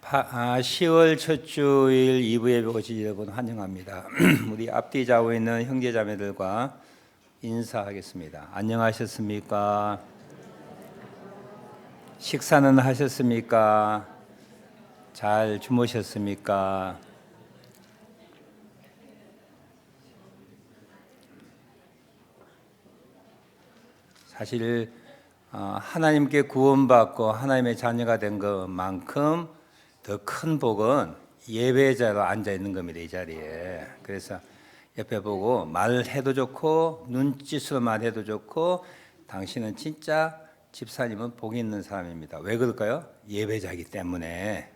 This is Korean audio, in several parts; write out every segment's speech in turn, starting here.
10월 첫 주일 2부 예배 오신 여러분 환영합니다. 우리 앞뒤 좌우에 있는 형제 자매들과 인사하겠습니다. 안녕하셨습니까? 식사는 하셨습니까? 잘 주무셨습니까? 사실 하나님께 구원받고 하나님의 자녀가 된 것만큼 더 큰 복은 예배자로 앉아 있는 겁니다. 이 자리에. 그래서 옆에 보고 말해도 좋고 눈짓으로만 해도 좋고 당신은 진짜 집사님은 복 있는 사람입니다. 왜 그럴까요? 예배자이기 때문에.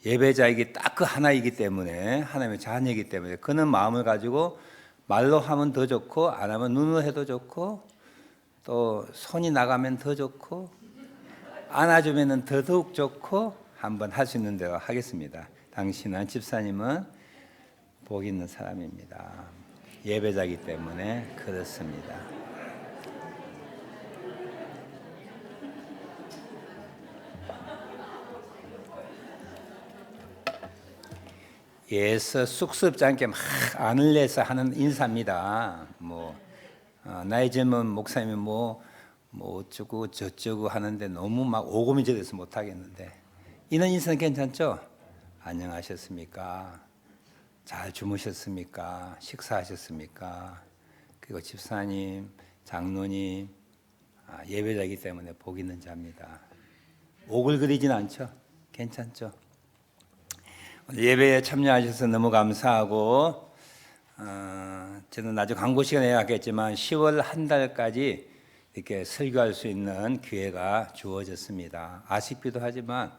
예배자이기 딱 그 하나이기 때문에, 하나님의 자녀이기 때문에 그는 마음을 가지고 말로 하면 더 좋고 안 하면 눈으로 해도 좋고 또 손이 나가면 더 좋고 안아주면 더더욱 좋고 한번 할 수 있는 대로 하겠습니다. 당신은 집사님은 복 있는 사람입니다. 예배자이기 때문에 그렇습니다. 예서 쑥스럽지 않게 막 안을 내서 하는 인사입니다. 나이 젊은 목사님이 뭐 어쩌고 저쩌고 하는데 너무 막 오금이 저려서 못 하겠는데 이런 인사는 괜찮죠? 안녕하셨습니까? 잘 주무셨습니까? 식사하셨습니까? 그리고 집사님, 장로님 예배자이기 때문에 복 있는 자입니다. 오글거리진 않죠? 괜찮죠? 예배에 참여하셔서 너무 감사하고 저는 나중에 광고 시간에 하겠지만 10월 한 달까지 이렇게 설교할 수 있는 기회가 주어졌습니다. 아쉽기도 하지만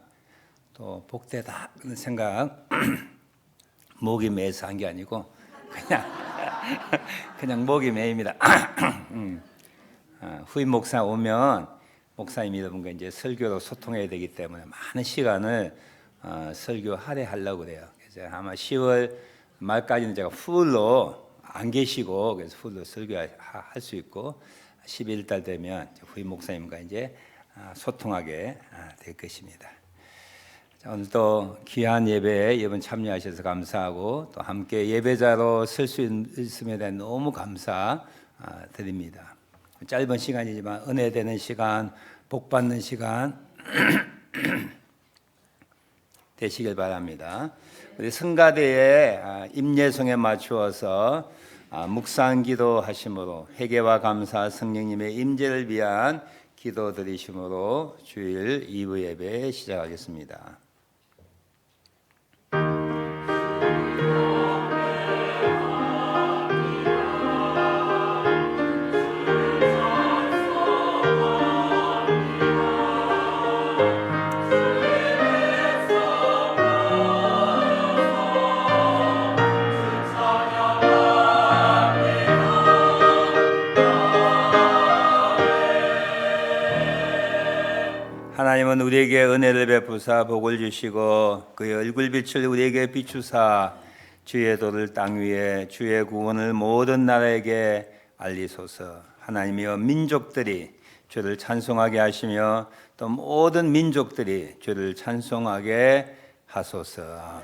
또 복되다 그런 생각 목이 매서 한 게 아니고 그냥 목이 매입니다. 후임 목사 오면 목사님 여러분과 이제 설교로 소통해야 되기 때문에 많은 시간을 설교 할애하려고 그래요. 그래서 아마 10월 말까지는 제가 풀로 안 계시고 그래서 풀로 설교할 수 있고 11달 되면 후임 목사님과 이제 소통하게 될 것입니다. 오늘 또 귀한 예배에 여러분 참여하셔서 감사하고 또 함께 예배자로 설 수 있음에 대해 너무 감사드립니다. 짧은 시간이지만 은혜 되는 시간, 복 받는 시간 되시길 바랍니다. 우리 성가대의 임예송에 맞추어서 묵상기도 하심으로 회개와 감사 성령님의 임재를 위한 기도 드리심으로 주일 2부 예배 시작하겠습니다. 하나님은 우리에게 은혜를 베푸사 복을 주시고 그의 얼굴빛을 우리에게 비추사 주의 도를 땅 위에 주의 구원을 모든 나라에게 알리소서. 하나님이여 민족들이 주를 찬송하게 하시며 또 모든 민족들이 주를 찬송하게 하소서.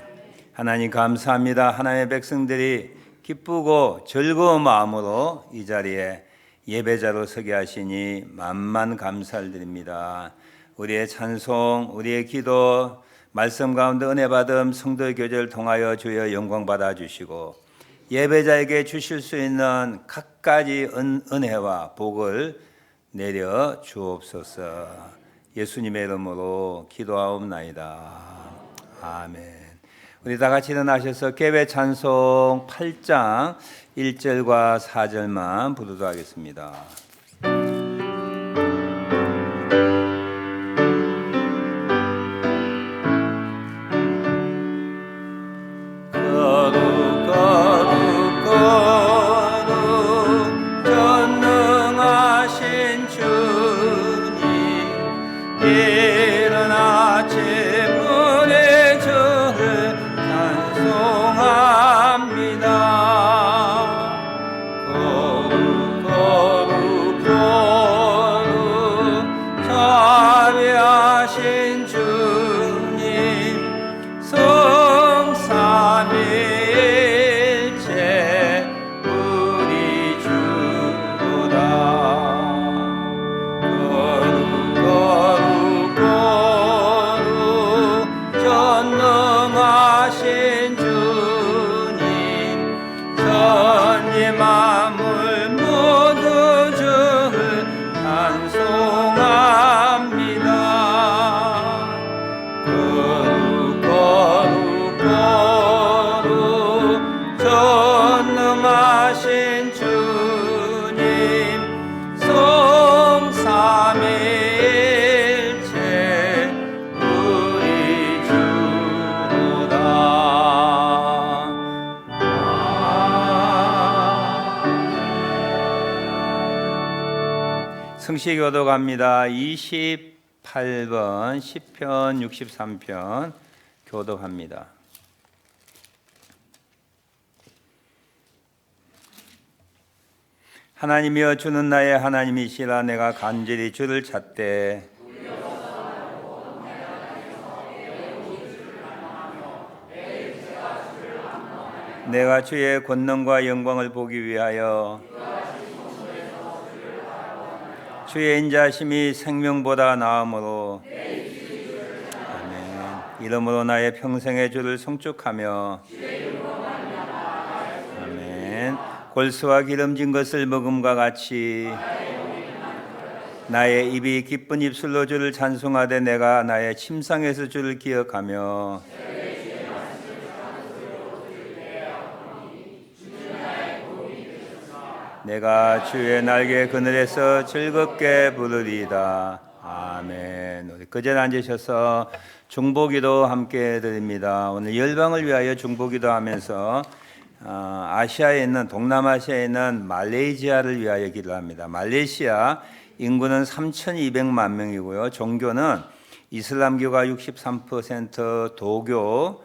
하나님 감사합니다. 하나님의 백성들이 기쁘고 즐거운 마음으로 이 자리에 예배자로 서게 하시니 만만 감사를 드립니다. 우리의 찬송, 우리의 기도, 말씀 가운데 은혜 받음, 성도의 교제를 통하여 주여 영광 받아 주시고 예배자에게 주실 수 있는 갖가지 은혜와 복을 내려 주옵소서. 예수님의 이름으로 기도하옵나이다. 아멘. 우리 다 같이 일어나셔서 개회 찬송 8장 1절과 4절만 부르도록 하겠습니다. 자비하신 주님 동시에 교독합니다. 28번 시편 63편 교독합니다. 하나님이여 주는 나의 하나님이시라. 내가 간절히 주를 찾되 내가 주의 권능과 영광을 보기 위하여 주의 인자심이 생명보다 나음으로 아멘. 이름으로 나의 평생의 주를 송축하며 아멘. 골수와 기름진 것을 먹음과 같이 나의 입이 기쁜 입술로 주를 찬송하되 내가 나의 침상에서 주를 기억하며 내가 주의 날개 그늘에서 즐겁게 부르리이다. 아멘. 우리 그 자리에 앉으셔서 중보기도 함께 드립니다. 오늘 열방을 위하여 중보기도 하면서 아시아에 있는 동남아시아에 있는 말레이시아를 위하여 기도합니다. 말레이시아 인구는 3,200만 명이고요. 종교는 이슬람교가 63%, 도교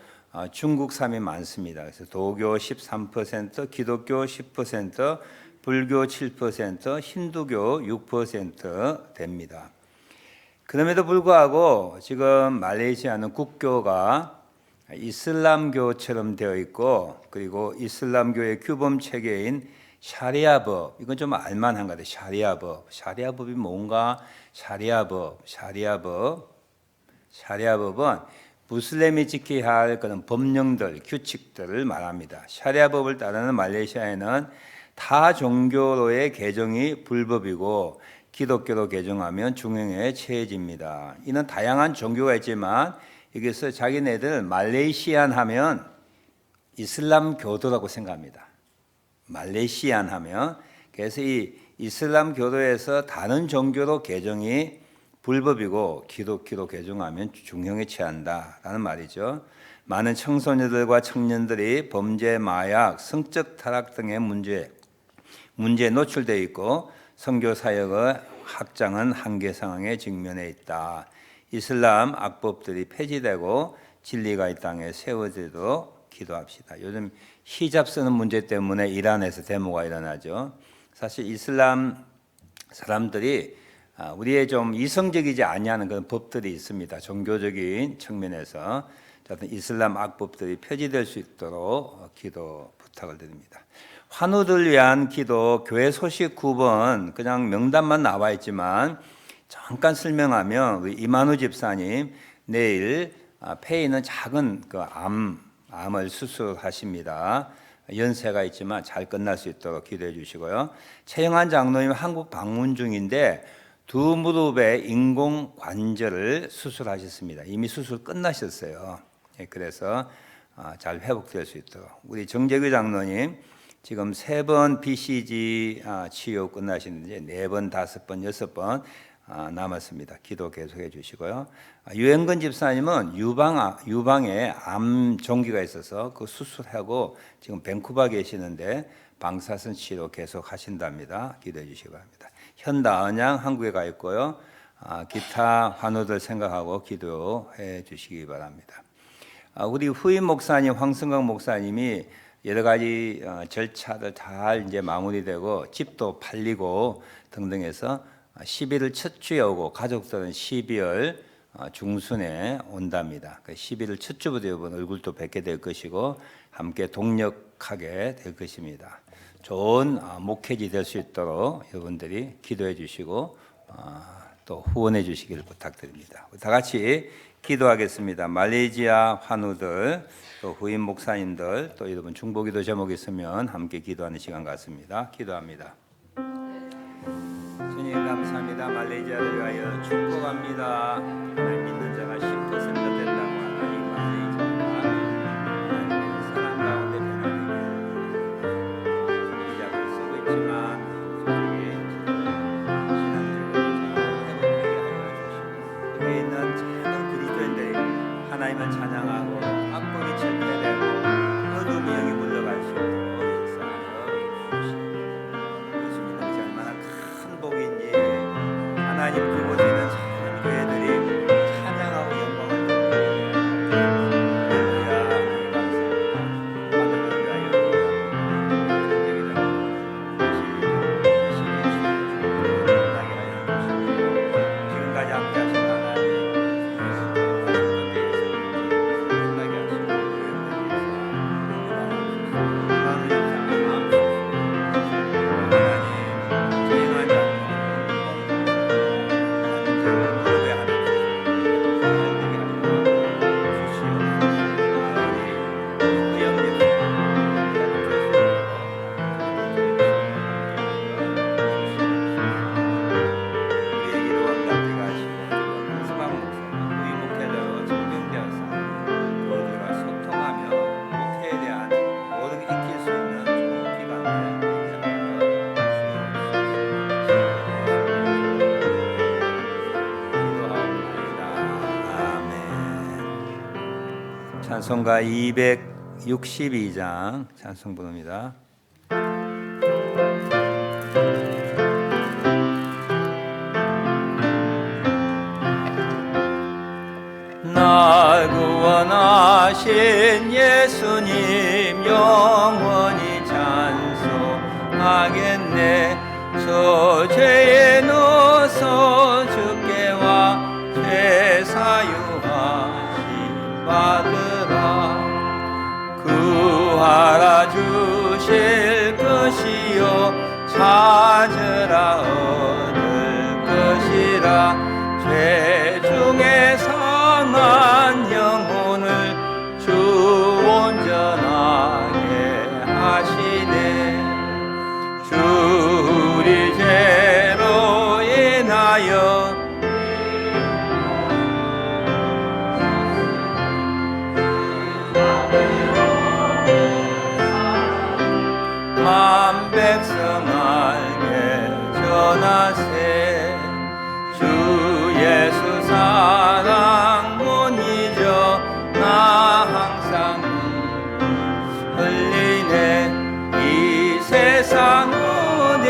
중국삼이 많습니다. 그래서 도교 13%, 기독교 10%, 불교 7%, 힌두교 6% 됩니다. 그럼에도 불구하고 지금 말레이시아는 국교가 이슬람교처럼 되어 있고, 그리고 이슬람교의 규범 체계인 샤리아법, 이건 좀 알만한 것 같아요. 샤리아법이 뭔가? 샤리아법은 무슬림이 지켜야 할 그런 법령들, 규칙들을 말합니다. 샤리아법을 따르는 말레이시아에는 타 종교로의 개정이 불법이고 기독교로 개정하면 중형에 처해집니다. 이는 다양한 종교가 있지만 여기서 자기네들 말레이시안 하면 이슬람 교도라고 생각합니다. 말레이시안 하면, 그래서 이 이슬람 교도에서 다른 종교로 개정이 불법이고 기독교로 개정하면 중형에 처한다라는 말이죠. 많은 청소년들과 청년들이 범죄, 마약, 성적 타락 등의 문제에 노출되어 있고 선교 사역의 확장은 한계 상황에 직면해 있다. 이슬람 악법들이 폐지되고 진리가 이 땅에 세워지도록 기도합시다. 요즘 히잡 쓰는 문제 때문에 이란에서 데모가 일어나죠. 사실 이슬람 사람들이 우리의 좀 이성적이지 아니하는 그런 법들이 있습니다. 종교적인 측면에서 이슬람 악법들이 폐지될 수 있도록 기도 부탁을 드립니다. 환우들 위한 기도, 교회 소식 9번 그냥 명단만 나와 있지만 잠깐 설명하면 우리 이만우 집사님 내일 폐에 있는 작은 그 암을 수술하십니다. 연세가 있지만 잘 끝날 수 있도록 기도해 주시고요. 최영한 장로님 한국 방문 중인데 두 무릎에 인공 관절을 수술하셨습니다. 이미 수술 끝나셨어요. 그래서 잘 회복될 수 있도록. 우리 정재규 장로님 지금 3번 BCG 치료 끝나시는데 4번, 5번, 6번 남았습니다. 기도 계속해 주시고요. 유행근 집사님은 유방에 암 종기가 있어서 그 수술하고 지금 밴쿠버 계시는데 방사선 치료 계속 하신답니다. 기도해 주시기 바랍니다. 현다은양 한국에 가 있고요. 기타 환우들 생각하고 기도해 주시기 바랍니다. 우리 후임 목사님 황승강 목사님이 여러 가지 절차들 잘 이제 마무리되고 집도 팔리고 등등해서 11월 첫 주에 오고 가족들은 12월 중순에 온답니다. 11월 첫 주부터 여러분 얼굴도 뵙게 될 것이고 함께 동력하게 될 것입니다. 좋은 목회지 될 수 있도록 여러분들이 기도해 주시고 또 후원해 주시기를 부탁드립니다. 다 같이 기도하겠습니다. 말레이시아 환우들, 또 후임 목사님들, 또 여러분 중보기도 제목 있으면 함께 기도하는 시간 같습니다. 기도합니다. 주님 감사합니다. 말레이시아를 위하여 축복합니다. 하나님 믿는 자가 10% 된다고 하는 이 말레이시아가 하나님의 사랑 가운데 변화되기를 이작을 쓰고 있지만 솔직히 신앙적으로 잘 회복되게 하여 주시고 거기에 있는 작은 그리스도인들이 하나님을 찬양하고 악법이 철폐되고 어둠이 영이 물러갈 수 있도록 역사하여 주시옵소서. 예수 믿는 것이 얼마나 큰 복인지 찬송가 262장 찬송 부릅니다. 날 구원하신 예수님 영원히 찬송하겠네. 저 죄에 넣어서 주께와 죄 사유하심 받으라. 구하라 주실 것이요 찾으라 얻을 것이라. 죄 중에 상한 영혼을 주 온전하게 하시네. 주 우리 죄로 인하여 만 백성 알게 전하세. 주 예수 사랑 못 잊어 나 항상 흘리네. 이 세상 어디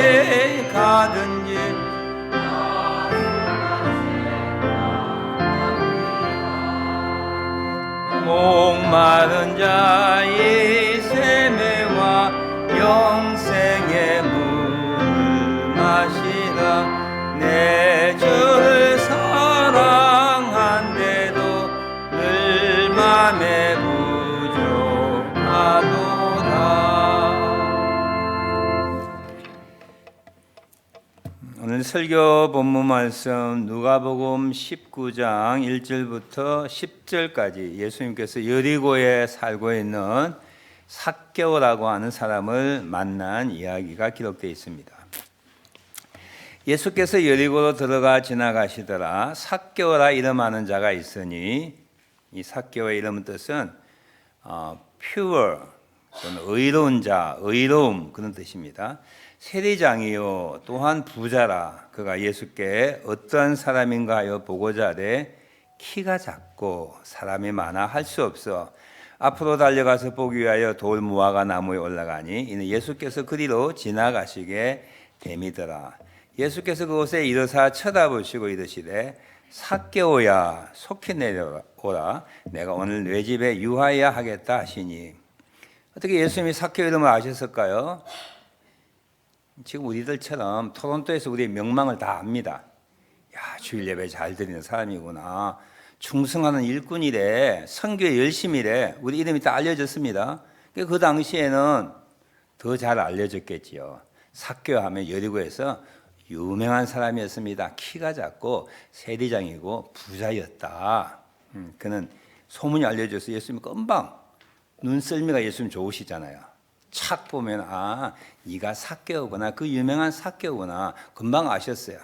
가든지 목마른 자의 세매와 영생의 물을 마시라. 내 주를 사랑한데도 늘 맘에 부족하도다. 오늘 설교 본문 말씀 누가복음 19장 1절부터 10절까지 예수님께서 여리고에 살고 있는 삭개오라고 하는 사람을 만난 이야기가 기록되어 있습니다. 예수께서 여리고로 들어가 지나가시더라. 삭개오라 이름하는 자가 있으니, 이 삭개오의 이름 뜻은 pure, 의로운 자, 의로움 그런 뜻입니다. 세리장이요 또한 부자라. 그가 예수께 어떠한 사람인가 하여 보고자 하되 키가 작고 사람이 많아 할 수 없어 앞으로 달려가서 보기 위하여 돌 무화과 나무에 올라가니 이는 예수께서 그리로 지나가시게 됨이더라. 예수께서 그곳에 이르사 쳐다보시고 이르시되 삭개오야 속히 내려오라. 내가 오늘 내 집에 유하여야 하겠다 하시니. 어떻게 예수님이 삭개오 이름을 아셨을까요? 지금 우리들처럼 토론토에서 우리의 명망을 다 압니다. 야, 주일 예배 잘 드리는 사람이구나. 충성하는 일꾼이래. 선교에 열심히 래. 우리 이름이 다 알려졌습니다. 그 당시에는 더 잘 알려졌겠지요. 삭개오 하면 여리고에서 유명한 사람이었습니다. 키가 작고 세리장이고 부자였다. 그는 소문이 알려져서 예수님이 금방 눈썰미가 예수님 좋으시잖아요. 착 보면 네가 삭개오구나. 그 유명한 삭개오구나. 금방 아셨어요.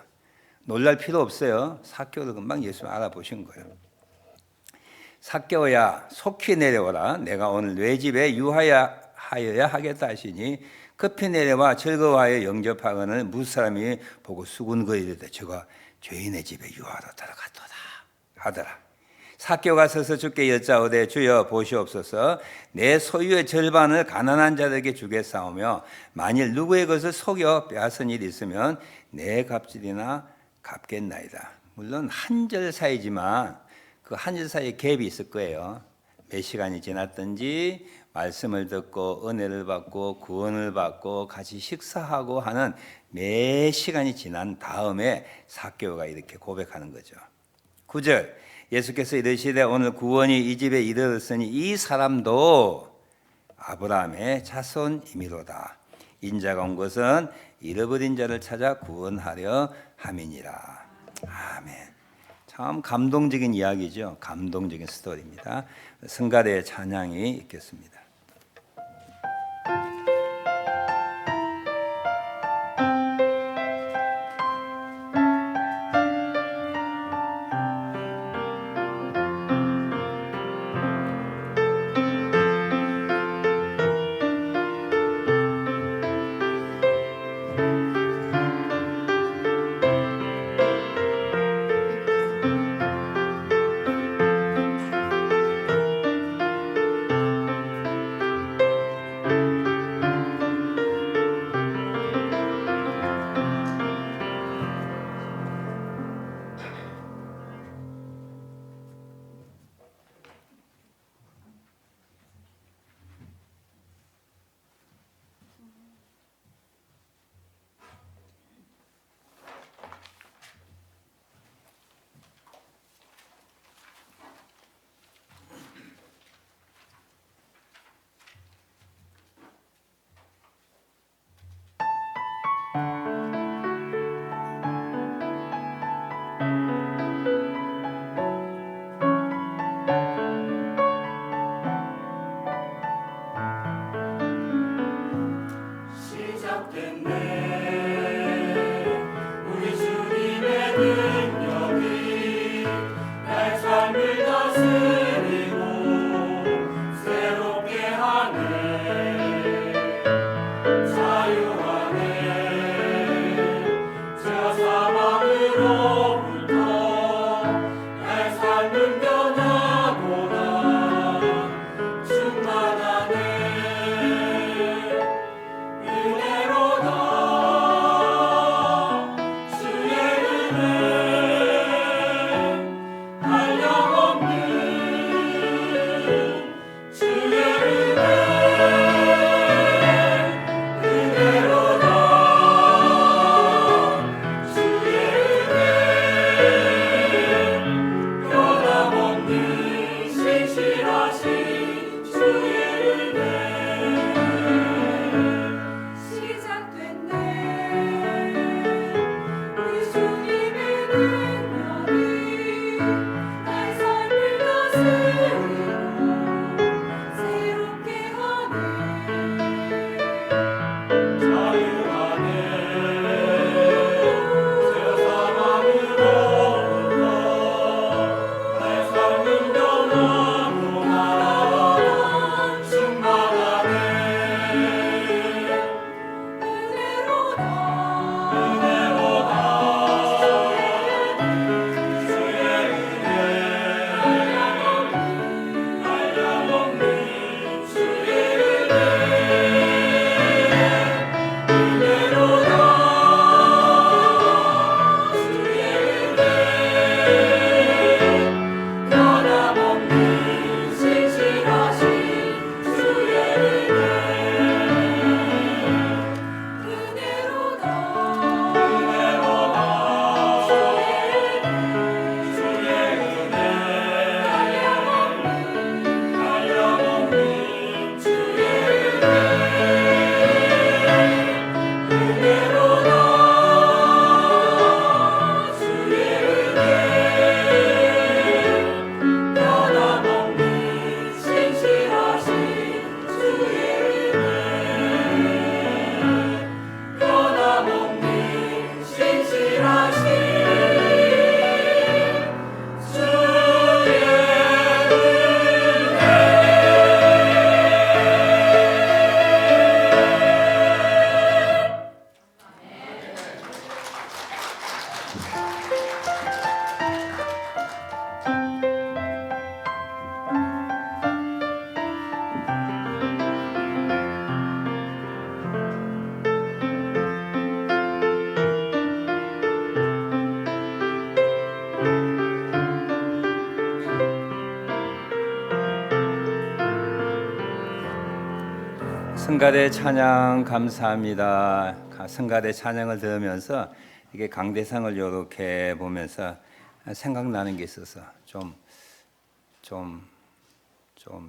놀랄 필요 없어요. 삭개오를 금방 예수님 알아보신 거예요. 삭개오야 속히 내려오라. 내가 오늘 내 집에 유하여야 하겠다 하시니 급히 내려와 즐거워하여 영접하거늘 무사람이 보고 수군거리되 저가 죄인의 집에 유하로 들어갔도다 하더라. 삭개오가 서서 주께 여짜오되 주여 보시옵소서. 내 소유의 절반을 가난한 자들에게 주겠사오며 만일 누구의 것을 속여 빼앗은 일이 있으면 내 갑질이나 갚겠나이다. 물론 한 절 사이지만 그 한 절 사이에 갭이 있을 거예요. 몇 시간이 지났든지 말씀을 듣고 은혜를 받고 구원을 받고 같이 식사하고 하는 몇 시간이 지난 다음에 삭개오가 이렇게 고백하는 거죠. 9절 예수께서 이르시되 오늘 구원이 이 집에 이르렀으니 이 사람도 아브라함의 자손이미로다. 인자가 온 것은 잃어버린 자를 찾아 구원하려 함이니라. 아멘. 참 감동적인 이야기죠. 감동적인 스토리입니다. 성가대의 찬양이 있겠습니다. 성가대 찬양 감사합니다. 성가대 찬양을 들으면서 이게 강대상을 이렇게 보면서 생각나는 게 있어서 좀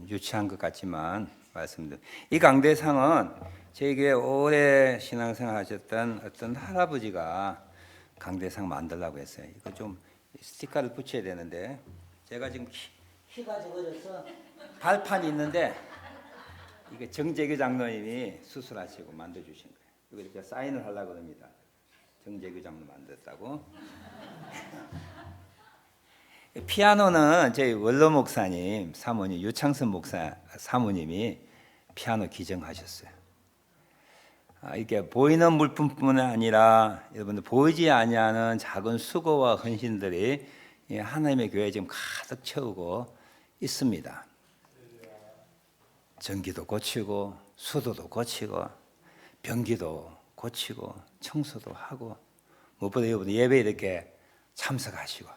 유치한 것 같지만 말씀드립니다. 이 강대상은 저에게 오래 신앙생활 하셨던 어떤 할아버지가 강대상 만들라고 했어요. 이거 좀 스티커를 붙여야 되는데 제가 지금 키가 적어져서 발판이 있는데 이게 정재규 장로님이 수술하시고 만들어주신 거예요. 이거 이렇게 사인을 하려고 합니다. 정재규 장로 만들었다고. 피아노는 저희 원로 목사님 사모님 유창선 목사 사모님이 피아노 기증하셨어요. 이게 보이는 물품뿐만 아니라 여러분들 보이지 아니하는 작은 수고와 헌신들이 하나님의 교회에 지금 가득 채우고 있습니다. 전기도 고치고 수도도 고치고 변기도 고치고 청소도 하고 무엇보다 여러분 예배에 이렇게 참석하시고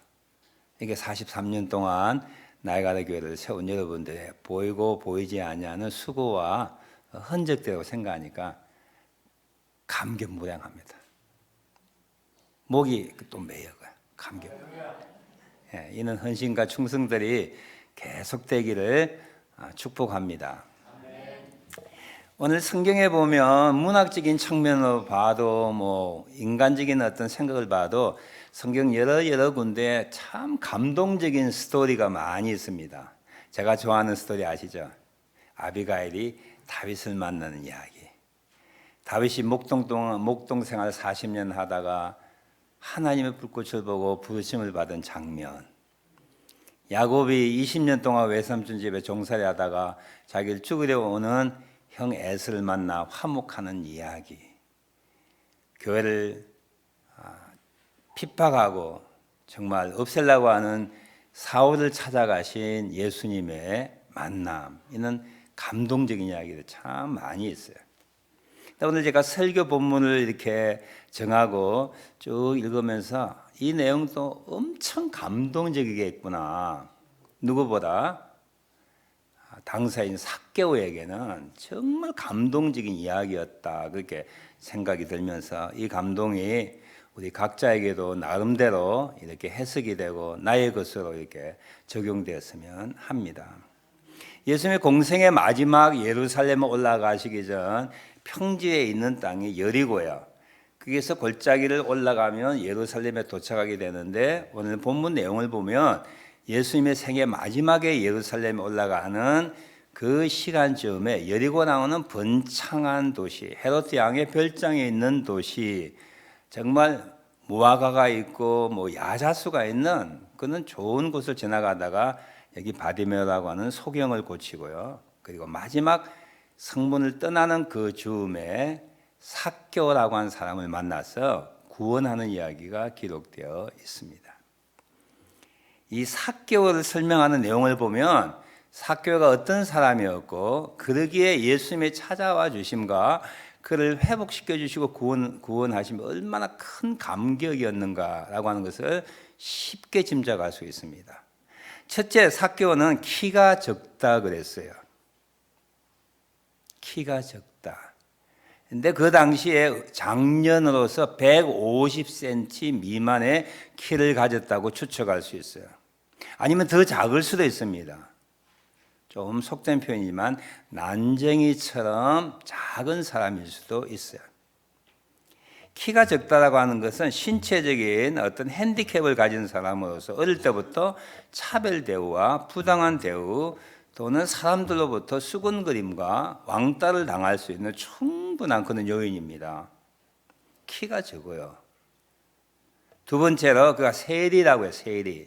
이게 43년 동안 나이가다 교회를 세운 여러분들의 보이고 보이지 아니하는 수고와 흔적들이라고 생각하니까 감격무량합니다. 목이 또 메여가요. 감격. 이는 헌신과 충성들이 계속되기를 축복합니다. 오늘 성경에 보면 문학적인 측면으로 봐도 인간적인 어떤 생각을 봐도 성경 여러 군데 참 감동적인 스토리가 많이 있습니다. 제가 좋아하는 스토리 아시죠? 아비가일이 다윗을 만나는 이야기. 다윗이 목동 생활 40년 하다가 하나님의 불꽃을 보고 부르심을 받은 장면. 야곱이 20년 동안 외삼촌 집에 종살이 하다가 자기를 죽이려 오는 형 에스를 만나 화목하는 이야기. 교회를 핍박하고 정말 없애려고 하는 사울을 찾아가신 예수님의 만남, 이는 감동적인 이야기들 참 많이 있어요. 오늘 제가 설교 본문을 이렇게 정하고 쭉 읽으면서 이 내용도 엄청 감동적이겠구나. 누구보다 당사인 삭개오에게는 정말 감동적인 이야기였다, 그렇게 생각이 들면서 이 감동이 우리 각자에게도 나름대로 이렇게 해석이 되고 나의 것으로 이렇게 적용되었으면 합니다. 예수님의 공생의 마지막 예루살렘에 올라가시기 전 평지에 있는 땅이 여리고요. 거기서 골짜기를 올라가면 예루살렘에 도착하게 되는데, 오늘 본문 내용을 보면 예수님의 생애 마지막에 예루살렘에 올라가는 그 시간쯤에 여리고 나오는 번창한 도시, 헤롯 왕의 별장에 있는 도시, 정말 무화과가 있고 야자수가 있는 그는 좋은 곳을 지나가다가 여기 바디메오라고 하는 소경을 고치고요. 그리고 마지막 성문을 떠나는 그 즈음에 삭개오라고 하는 사람을 만나서 구원하는 이야기가 기록되어 있습니다. 이 삭개오를 설명하는 내용을 보면 삭개오가 어떤 사람이었고, 그러기에 예수님의 찾아와 주심과 그를 회복시켜 주시고 구원하심이 얼마나 큰 감격이었는가라고 하는 것을 쉽게 짐작할 수 있습니다. 첫째, 삭개오는 키가 적다 그랬어요. 키가 적다. 근데 그 당시에 장년으로서 150cm 미만의 키를 가졌다고 추측할 수 있어요. 아니면 더 작을 수도 있습니다. 좀 속된 표현이지만 난쟁이처럼 작은 사람일 수도 있어요. 키가 적다라고 하는 것은 신체적인 어떤 핸디캡을 가진 사람으로서 어릴 때부터 차별 대우와 부당한 대우 또는 사람들로부터 수군거림과 왕따를 당할 수 있는 충분한 그런 요인입니다. 키가 적어요. 두 번째로 그가 세리라고 해요.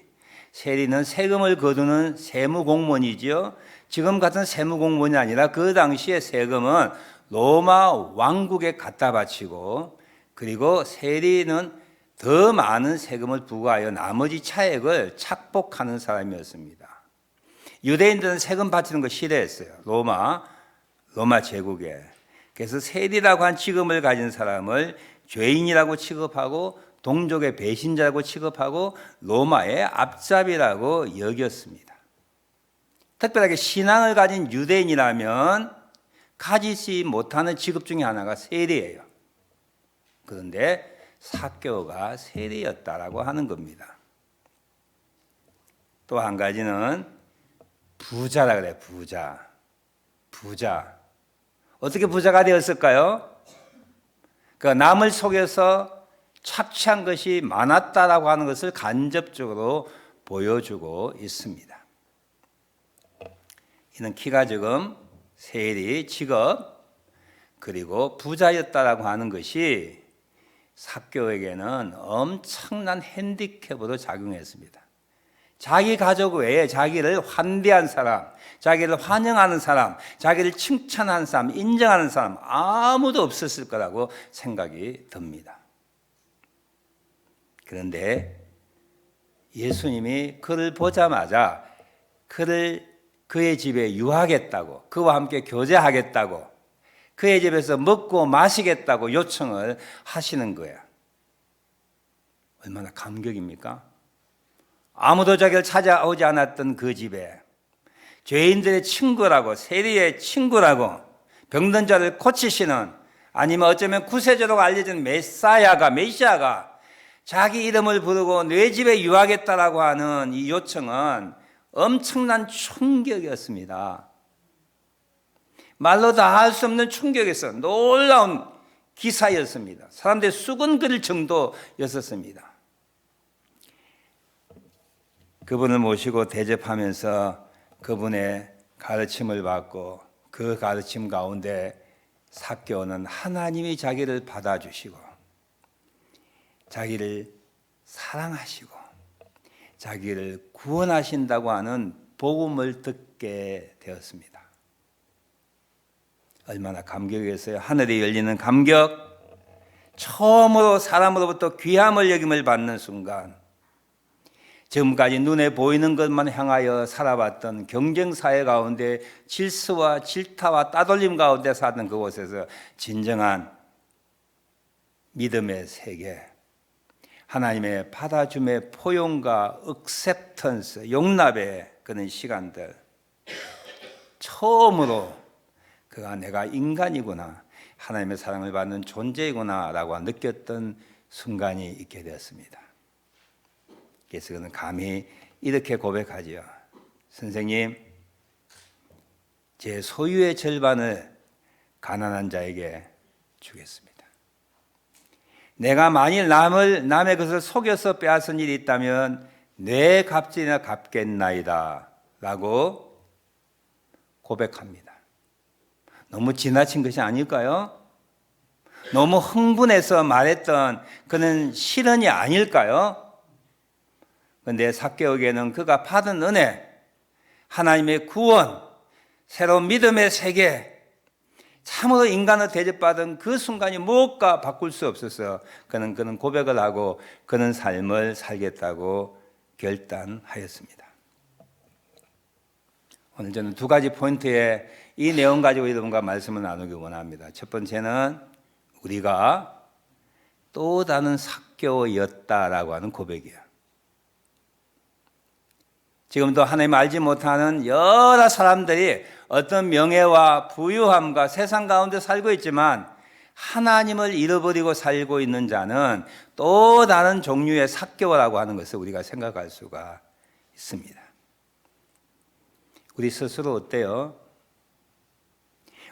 세리는 세금을 거두는 세무공무원이죠. 지금 같은 세무공무원이 아니라 그 당시에 세금은 로마 왕국에 갖다 바치고, 그리고 세리는 더 많은 세금을 부과하여 나머지 차액을 착복하는 사람이었습니다. 유대인들은 세금 바치는 거 싫어했어요. 로마 제국에. 그래서 세리라고 한 직업을 가진 사람을 죄인이라고 취급하고 동족의 배신자라고 취급하고 로마의 앞잡이라고 여겼습니다. 특별하게 신앙을 가진 유대인이라면 가지지 못하는 직업 중에 하나가 세리예요. 그런데 삭개오가 세리였다라고 하는 겁니다. 또 한 가지는 부자라 그래요. 부자. 어떻게 부자가 되었을까요? 그 남을 속여서 착취한 것이 많았다라고 하는 것을 간접적으로 보여주고 있습니다. 이는 키가 적음, 세리, 직업, 그리고 부자였다라고 하는 것이 삭개오에게는 엄청난 핸디캡으로 작용했습니다. 자기 가족 외에 자기를 환대한 사람, 자기를 환영하는 사람, 자기를 칭찬하는 사람, 인정하는 사람 아무도 없었을 거라고 생각이 듭니다. 그런데 예수님이 그를 보자마자 그의 집에 유하겠다고, 그와 함께 교제하겠다고, 그의 집에서 먹고 마시겠다고 요청을 하시는 거예요. 얼마나 감격입니까? 아무도 자기를 찾아오지 않았던 그 집에 죄인들의 친구라고, 세리의 친구라고, 병든 자를 고치시는, 아니면 어쩌면 구세주로 알려진 메시아가 자기 이름을 부르고 내 집에 유하겠다라고 하는 이 요청은 엄청난 충격이었습니다. 말로 다 할 수 없는 충격에서 놀라운 기사였습니다. 사람들이 수군거릴 정도였었습니다. 그분을 모시고 대접하면서 그분의 가르침을 받고, 그 가르침 가운데 삭개오는 하나님이 자기를 받아주시고 자기를 사랑하시고 자기를 구원하신다고 하는 복음을 듣게 되었습니다. 얼마나 감격이었어요. 하늘이 열리는 감격, 처음으로 사람으로부터 귀함을 여김을 받는 순간, 지금까지 눈에 보이는 것만 향하여 살아왔던 경쟁사회 가운데 질서와 질타와 따돌림 가운데 사는 그곳에서 진정한 믿음의 세계, 하나님의 받아줌의 포용과 액셉턴스, 용납의 그런 시간들, 처음으로 그가 내가 인간이구나, 하나님의 사랑을 받는 존재이구나 라고 느꼈던 순간이 있게 되었습니다. 그래서 그는 감히 이렇게 고백하지요. 선생님, 제 소유의 절반을 가난한 자에게 주겠습니다. 내가 만일 남의 것을 속여서 빼앗은 일이 있다면 내 값이나 갚겠나이다 라고 고백합니다. 너무 지나친 것이 아닐까요? 너무 흥분해서 말했던 그는 실언이 아닐까요? 그런데 삭개오에게는 그가 받은 은혜, 하나님의 구원, 새로운 믿음의 세계, 참으로 인간을 대접받은 그 순간이 무엇과 바꿀 수 없어서 그는 고백을 하고 그는 삶을 살겠다고 결단하였습니다. 오늘 저는 두 가지 포인트에 이 내용 가지고 여러분과 말씀을 나누기 원합니다. 첫 번째는 우리가 또 다른 삭개오였다라고 하는 고백이에요. 지금도 하나님 알지 못하는 여러 사람들이 어떤 명예와 부유함과 세상 가운데 살고 있지만 하나님을 잃어버리고 살고 있는 자는 또 다른 종류의 삭개오라고 하는 것을 우리가 생각할 수가 있습니다. 우리 스스로 어때요?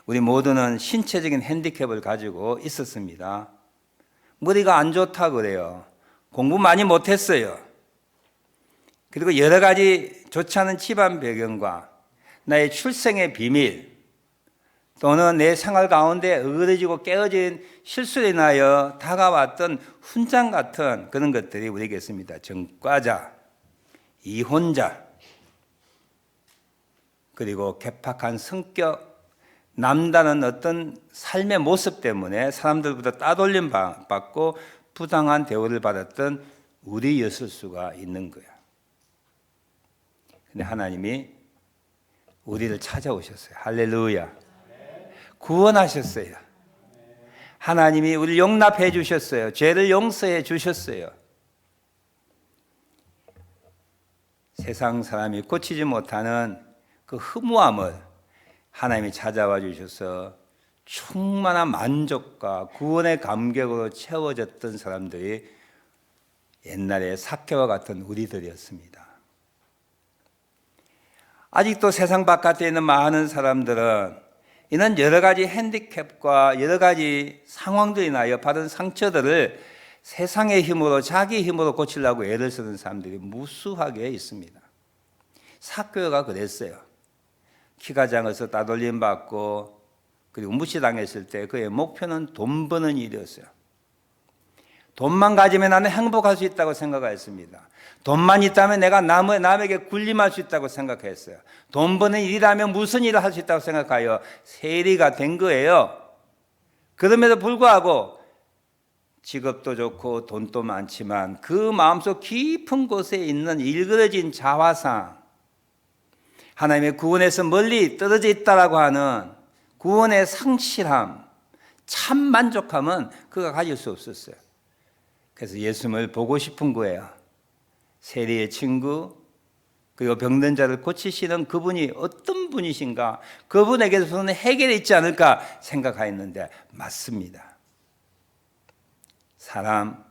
우리 모두는 신체적인 핸디캡을 가지고 있었습니다. 머리가 안 좋다 그래요. 공부 많이 못했어요. 그리고 여러 가지 좋지 않은 집안 배경과 나의 출생의 비밀 또는 내 생활 가운데 어그러지고 깨어진 실수로 인하여 다가왔던 훈장 같은 그런 것들이 우리에게 있습니다. 전과자, 이혼자, 그리고 괴팍한 성격, 남다른 어떤 삶의 모습 때문에 사람들보다 따돌림 받고 부당한 대우를 받았던 우리였을 수가 있는 거야. 근데 하나님이 우리를 찾아오셨어요. 할렐루야. 구원하셨어요. 하나님이 우리를 용납해 주셨어요. 죄를 용서해 주셨어요. 세상 사람이 고치지 못하는 그 허무함을 하나님이 찾아와 주셔서 충만한 만족과 구원의 감격으로 채워졌던 사람들이 옛날에 삭개와 같은 우리들이었습니다. 아직도 세상 바깥에 있는 많은 사람들은 이런 여러 가지 핸디캡과 여러 가지 상황들로 인하여 받은 상처들을 세상의 힘으로 자기 힘으로 고치려고 애를 쓰는 사람들이 무수하게 있습니다. 삭개오가 그랬어요. 키가 작아서 따돌림 받고 그리고 무시당했을 때 그의 목표는 돈 버는 일이었어요. 돈만 가지면 나는 행복할 수 있다고 생각했습니다. 돈만 있다면 내가 남에게 군림할 수 있다고 생각했어요. 돈 버는 일이라면 무슨 일을 할 수 있다고 생각하여 세리가 된 거예요. 그럼에도 불구하고 직업도 좋고 돈도 많지만 그 마음속 깊은 곳에 있는 일그러진 자화상, 하나님의 구원에서 멀리 떨어져 있다라고 하는 구원의 상실함, 참 만족함은 그가 가질 수 없었어요. 그래서 예수님을 보고 싶은 거예요. 세리의 친구, 그리고 병든 자를 고치시는 그분이 어떤 분이신가, 그분에게서는 해결이 있지 않을까 생각하였는데 맞습니다. 사람,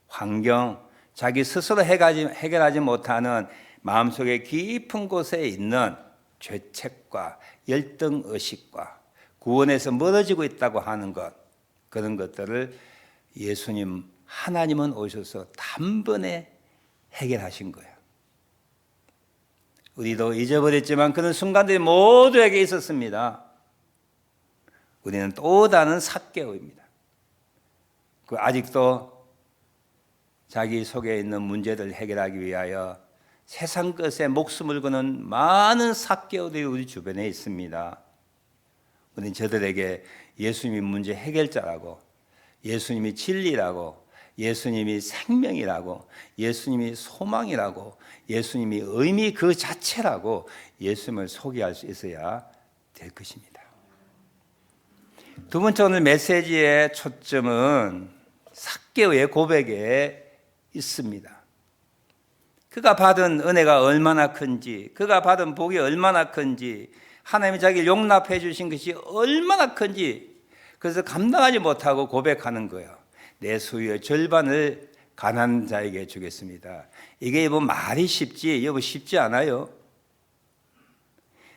환경, 자기 스스로 해결하지 못하는 마음속에 깊은 곳에 있는 죄책과 열등의식과 구원에서 멀어지고 있다고 하는 것, 그런 것들을 예수님, 하나님은 오셔서 단번에 해결하신 거예요. 우리도 잊어버렸지만 그런 순간들이 모두에게 있었습니다. 우리는 또 다른 삭개오입니다. 아직도 자기 속에 있는 문제들을 해결하기 위하여 세상 것에 목숨을 거는 많은 삭개오들이 우리 주변에 있습니다. 우리는 저들에게 예수님이 문제 해결자라고, 예수님이 진리라고, 예수님이 생명이라고, 예수님이 소망이라고, 예수님이 의미 그 자체라고 예수님을 소개할 수 있어야 될 것입니다. 두 번째 오늘 메시지의 초점은 삭개오의 고백에 있습니다. 그가 받은 은혜가 얼마나 큰지, 그가 받은 복이 얼마나 큰지, 하나님이 자기를 용납해 주신 것이 얼마나 큰지, 그래서 감당하지 못하고 고백하는 거예요. 내 소유의 절반을 가난한 자에게 주겠습니다. 이게 뭐 말이 쉽지, 여보 쉽지 않아요.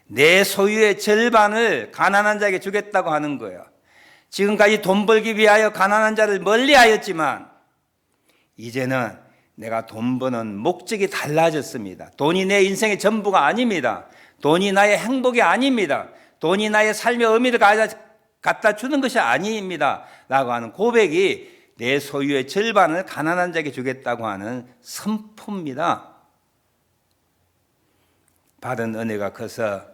내 소유의 절반을 가난한 자에게 주겠다고 하는 거예요. 지금까지 돈 벌기 위하여 가난한 자를 멀리하였지만 이제는 내가 돈 버는 목적이 달라졌습니다. 돈이 내 인생의 전부가 아닙니다. 돈이 나의 행복이 아닙니다. 돈이 나의 삶의 의미를 갖다 주는 것이 아닙니다. 라고 하는 고백이 내 소유의 절반을 가난한 자에게 주겠다고 하는 선포입니다. 받은 은혜가 커서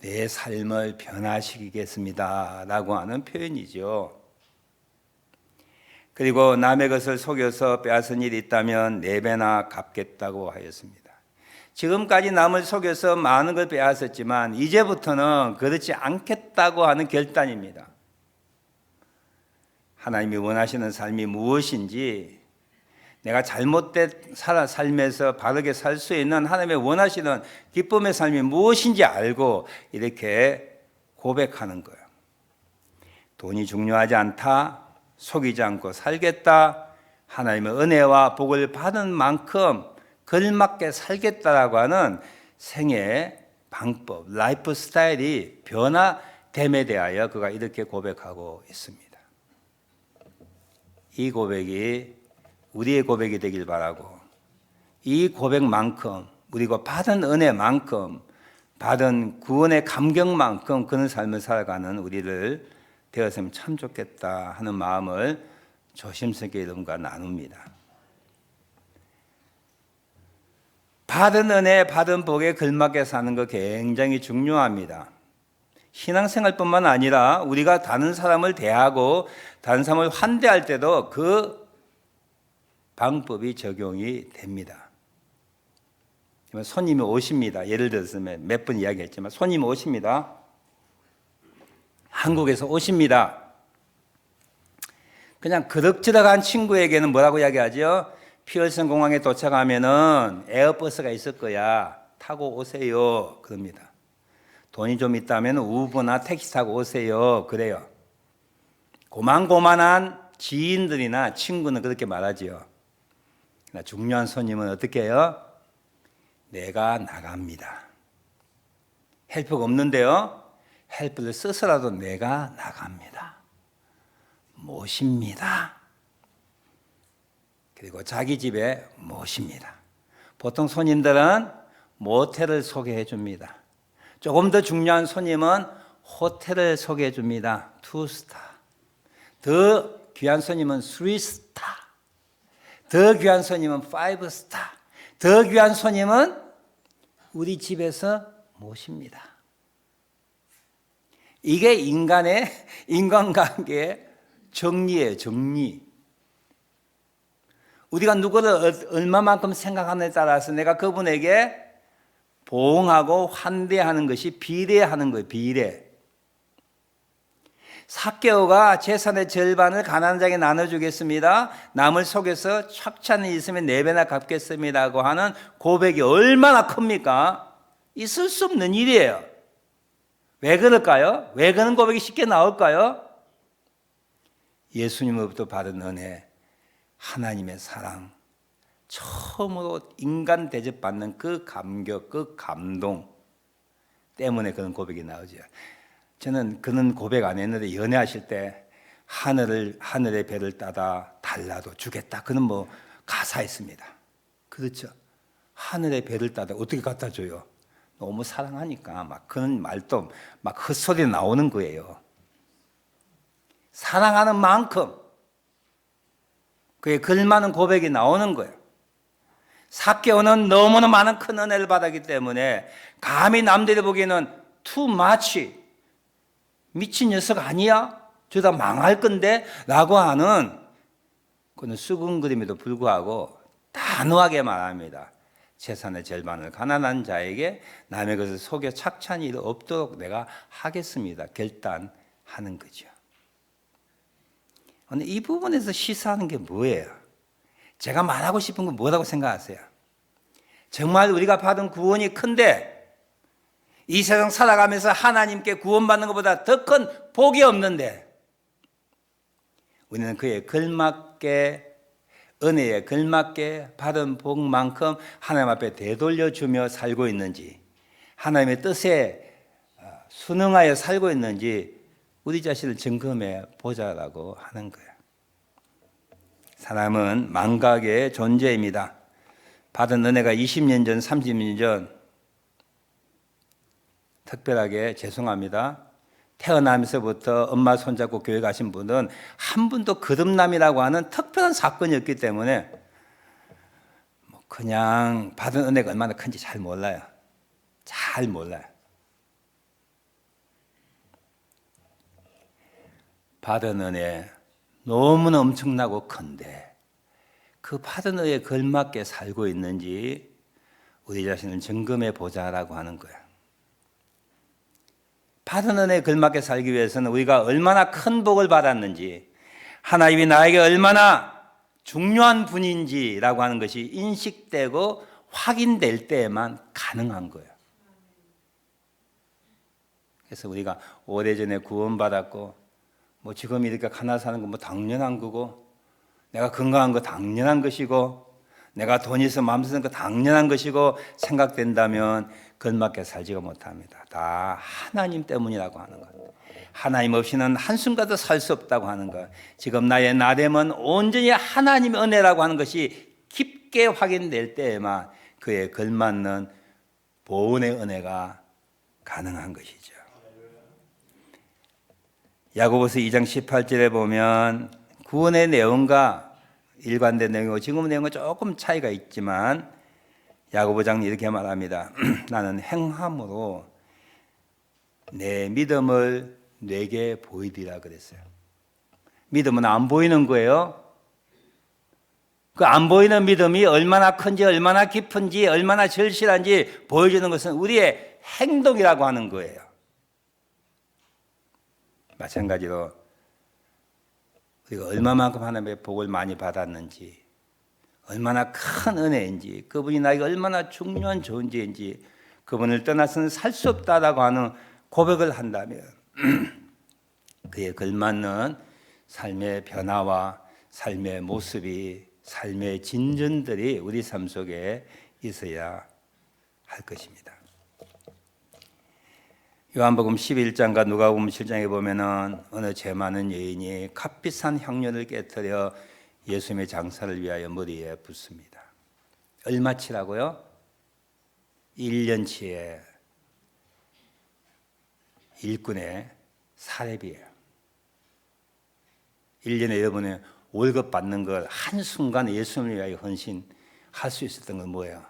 내 삶을 변화시키겠습니다. 라고 하는 표현이죠. 그리고 남의 것을 속여서 빼앗은 일이 있다면 4배나 갚겠다고 하였습니다. 지금까지 남을 속여서 많은 걸 빼앗았지만 이제부터는 그렇지 않겠다고 하는 결단입니다. 하나님이 원하시는 삶이 무엇인지, 내가 잘못된 삶에서 바르게 살 수 있는 하나님의 원하시는 기쁨의 삶이 무엇인지 알고 이렇게 고백하는 거예요. 돈이 중요하지 않다, 속이지 않고 살겠다, 하나님의 은혜와 복을 받은 만큼 걸맞게 살겠다라고 하는 생애 방법, 라이프 스타일이 변화됨에 대하여 그가 이렇게 고백하고 있습니다. 이 고백이 우리의 고백이 되길 바라고, 이 고백만큼, 우리가 받은 은혜만큼, 받은 구원의 감격만큼 그런 삶을 살아가는 우리를 되었으면 참 좋겠다 하는 마음을 조심스럽게 여러분과 나눕니다. 받은 은혜, 받은 복에 걸맞게 사는 거 굉장히 중요합니다. 신앙생활뿐만 아니라 우리가 다른 사람을 대하고 다른 사람을 환대할 때도 그 방법이 적용이 됩니다. 손님이 오십니다. 예를 들어서 몇 번 이야기했지만 손님이 오십니다. 한국에서 오십니다. 그냥 그럭저럭한 친구에게는 뭐라고 이야기하죠? 피어슨 공항에 도착하면은 에어버스가 있을 거야. 타고 오세요. 그럽니다. 돈이 좀 있다면 우버나 택시 타고 오세요. 그래요. 고만고만한 지인들이나 친구는 그렇게 말하지요. 중요한 손님은 어떻게 해요? 내가 나갑니다. 헬프가 없는데요. 헬프를 써서라도 내가 나갑니다. 모십니다. 그리고 자기 집에 모십니다. 보통 손님들은 모텔을 소개해 줍니다. 조금 더 중요한 손님은 호텔을 소개해 줍니다. 2스타. 더 귀한 손님은 3스타. 더 귀한 손님은 5스타. 더 귀한 손님은 우리 집에서 모십니다. 이게 인간관계의 정리예요, 정리. 우리가 누구를 얼마만큼 생각하느냐에 따라서 내가 그분에게 보응하고 환대하는 것이 비례하는 거예요, 비례. 삭개오가 재산의 절반을 가난한 자에게 나눠주겠습니다. 남을 속여서 착취하는 일 있으면 4배나 갚겠습니다고 하는 고백이 얼마나 큽니까? 있을 수 없는 일이에요. 왜 그럴까요? 왜 그런 고백이 쉽게 나올까요? 예수님으로부터 받은 은혜, 하나님의 사랑, 처음으로 인간 대접받는 그 감격, 그 감동 때문에 그런 고백이 나오죠. 저는 그런 고백 안 했는데 연애하실 때 하늘의 별을 따다 달라도 주겠다. 그런 뭐 가사 있습니다. 그렇죠. 하늘의 별을 따다 어떻게 갖다 줘요? 너무 사랑하니까 막 그런 말도 막 헛소리 나오는 거예요. 사랑하는 만큼 그에 걸맞는 고백이 나오는 거예요. 삭개오는 너무나 많은 큰 은혜를 받았기 때문에 감히 남들이 보기에는 too much, 미친 녀석 아니야? 저다 망할 건데? 라고 하는 그는 수군거림에도 불구하고 단호하게 말합니다. 재산의 절반을 가난한 자에게 남의 것을 속여 착취한 일이 없도록 내가 하겠습니다. 결단하는 거죠. 근데 이 부분에서 시사하는 게 뭐예요? 제가 말하고 싶은 건 뭐라고 생각하세요? 정말 우리가 받은 구원이 큰데 이 세상 살아가면서 하나님께 구원받는 것보다 더 큰 복이 없는데 우리는 그에 걸맞게 은혜에 걸맞게 받은 복만큼 하나님 앞에 되돌려주며 살고 있는지 하나님의 뜻에 순응하여 살고 있는지 우리 자신을 점검해 보자라고 하는 거예요. 사람은 망각의 존재입니다. 받은 은혜가 20년 전, 30년 전 특별하게 죄송합니다. 태어나면서부터 엄마 손잡고 교회 가신 분은 한 분도 거듭남이라고 하는 특별한 사건이었기 때문에 그냥 받은 은혜가 얼마나 큰지 잘 몰라요. 잘 몰라요. 받은 은혜 너무나 엄청나고 큰데 그 받은 은혜에 걸맞게 살고 있는지 우리 자신을 점검해 보자라고 하는 거예요. 받은 은혜에 걸맞게 살기 위해서는 우리가 얼마나 큰 복을 받았는지 하나님이 나에게 얼마나 중요한 분인지라고 하는 것이 인식되고 확인될 때에만 가능한 거예요. 그래서 우리가 오래전에 구원받았고 지금 이렇게 가난하게 사는 건 당연한 거고 내가 건강한 거 당연한 것이고 내가 돈이 있어 마음 쓰는 거 당연한 것이고 생각된다면 걸맞게 살지가 못합니다. 다 하나님 때문이라고 하는 것. 하나님 없이는 한순간도 살 수 없다고 하는 것. 지금 나의 나됨은 온전히 하나님의 은혜라고 하는 것이 깊게 확인될 때에만 그에 걸맞는 보은의 은혜가 가능한 것이죠. 야고보서 2장 18절에 보면 구원의 내용과 일관된 내용이고 지금 내용은 조금 차이가 있지만 야고보장은 이렇게 말합니다. 나는 행함으로 내 믿음을 내게 보이리라 그랬어요. 믿음은 안 보이는 거예요. 그 안 보이는 믿음이 얼마나 큰지 얼마나 깊은지 얼마나 절실한지 보여주는 것은 우리의 행동이라고 하는 거예요. 마찬가지로 우리가 얼마만큼 하나님의 복을 많이 받았는지 얼마나 큰 은혜인지 그분이 나에게 얼마나 중요한 존재인지 그분을 떠나서는 살 수 없다라고 하는 고백을 한다면 그에 걸맞는 삶의 변화와 삶의 모습이 삶의 진전들이 우리 삶 속에 있어야 할 것입니다. 요한복음 11장과 누가복음 7장에 보면은 어느 죄 많은 여인이 값비싼 향료를 깨뜨려 예수님의 장사를 위하여 머리에 붓습니다. 얼마치라고요? 1년치의 일꾼의 사례비예요. 1년에 여러분의 월급 받는 걸 한순간 예수님을 위하여 헌신할 수 있었던 건 뭐예요?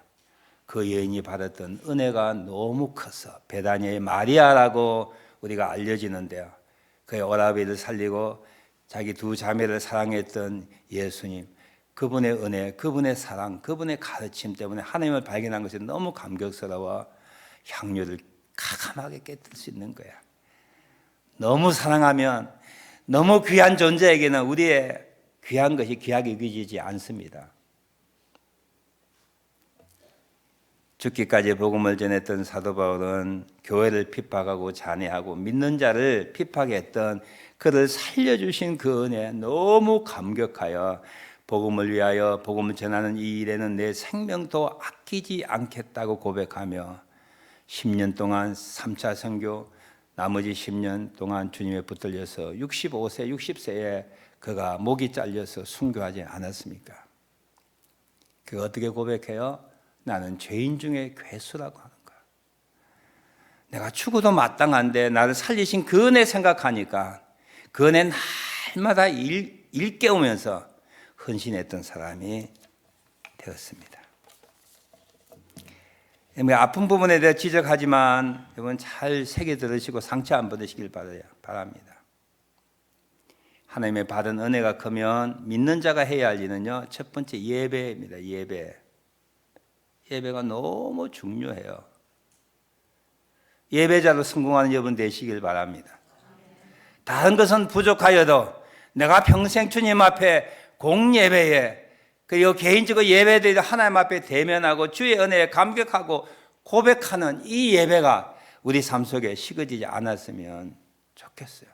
그 여인이 받았던 은혜가 너무 커서 베다니아의 마리아라고 우리가 알려지는데요. 그의 오라비를 살리고 자기 두 자매를 사랑했던 예수님, 그분의 은혜, 그분의 사랑, 그분의 가르침 때문에 하나님을 발견한 것이 너무 감격스러워 향료를 가감하게 깨뜨릴 수 있는 거야. 너무 사랑하면 너무 귀한 존재에게는 우리의 귀한 것이 귀하게 여겨지지 않습니다. 죽기까지 복음을 전했던 사도 바울은 교회를 핍박하고 잔해하고 믿는 자를 핍박했던 그를 살려주신 그 은혜에 너무 감격하여 복음을 위하여 복음을 전하는 이 일에는 내 생명도 아끼지 않겠다고 고백하며 10년 동안 3차 선교, 나머지 10년 동안 주님에 붙들려서 65세, 60세에 그가 목이 잘려서 순교하지 않았습니까? 그가 어떻게 고백해요? 나는 죄인 중에 괴수라고 하는 거야. 내가 죽어도 마땅한데 나를 살리신 그 은혜 생각하니까 그 은혜 날마다 일깨우면서 헌신했던 사람이 되었습니다. 아픈 부분에 대해 지적하지만 여러분 잘 새겨 들으시고 상처 안 받으시길 바랍니다. 하나님의 받은 은혜가 크면 믿는 자가 해야 할 일은요, 첫 번째 예배입니다. 예배. 예배가 너무 중요해요. 예배자로 성공하는 여러분 되시길 바랍니다. 다른 것은 부족하여도 내가 평생 주님 앞에 공예배에 그리고 개인적으로 예배드리고 하나님 앞에 대면하고 주의 은혜에 감격하고 고백하는 이 예배가 우리 삶 속에 식어지지 않았으면 좋겠어요.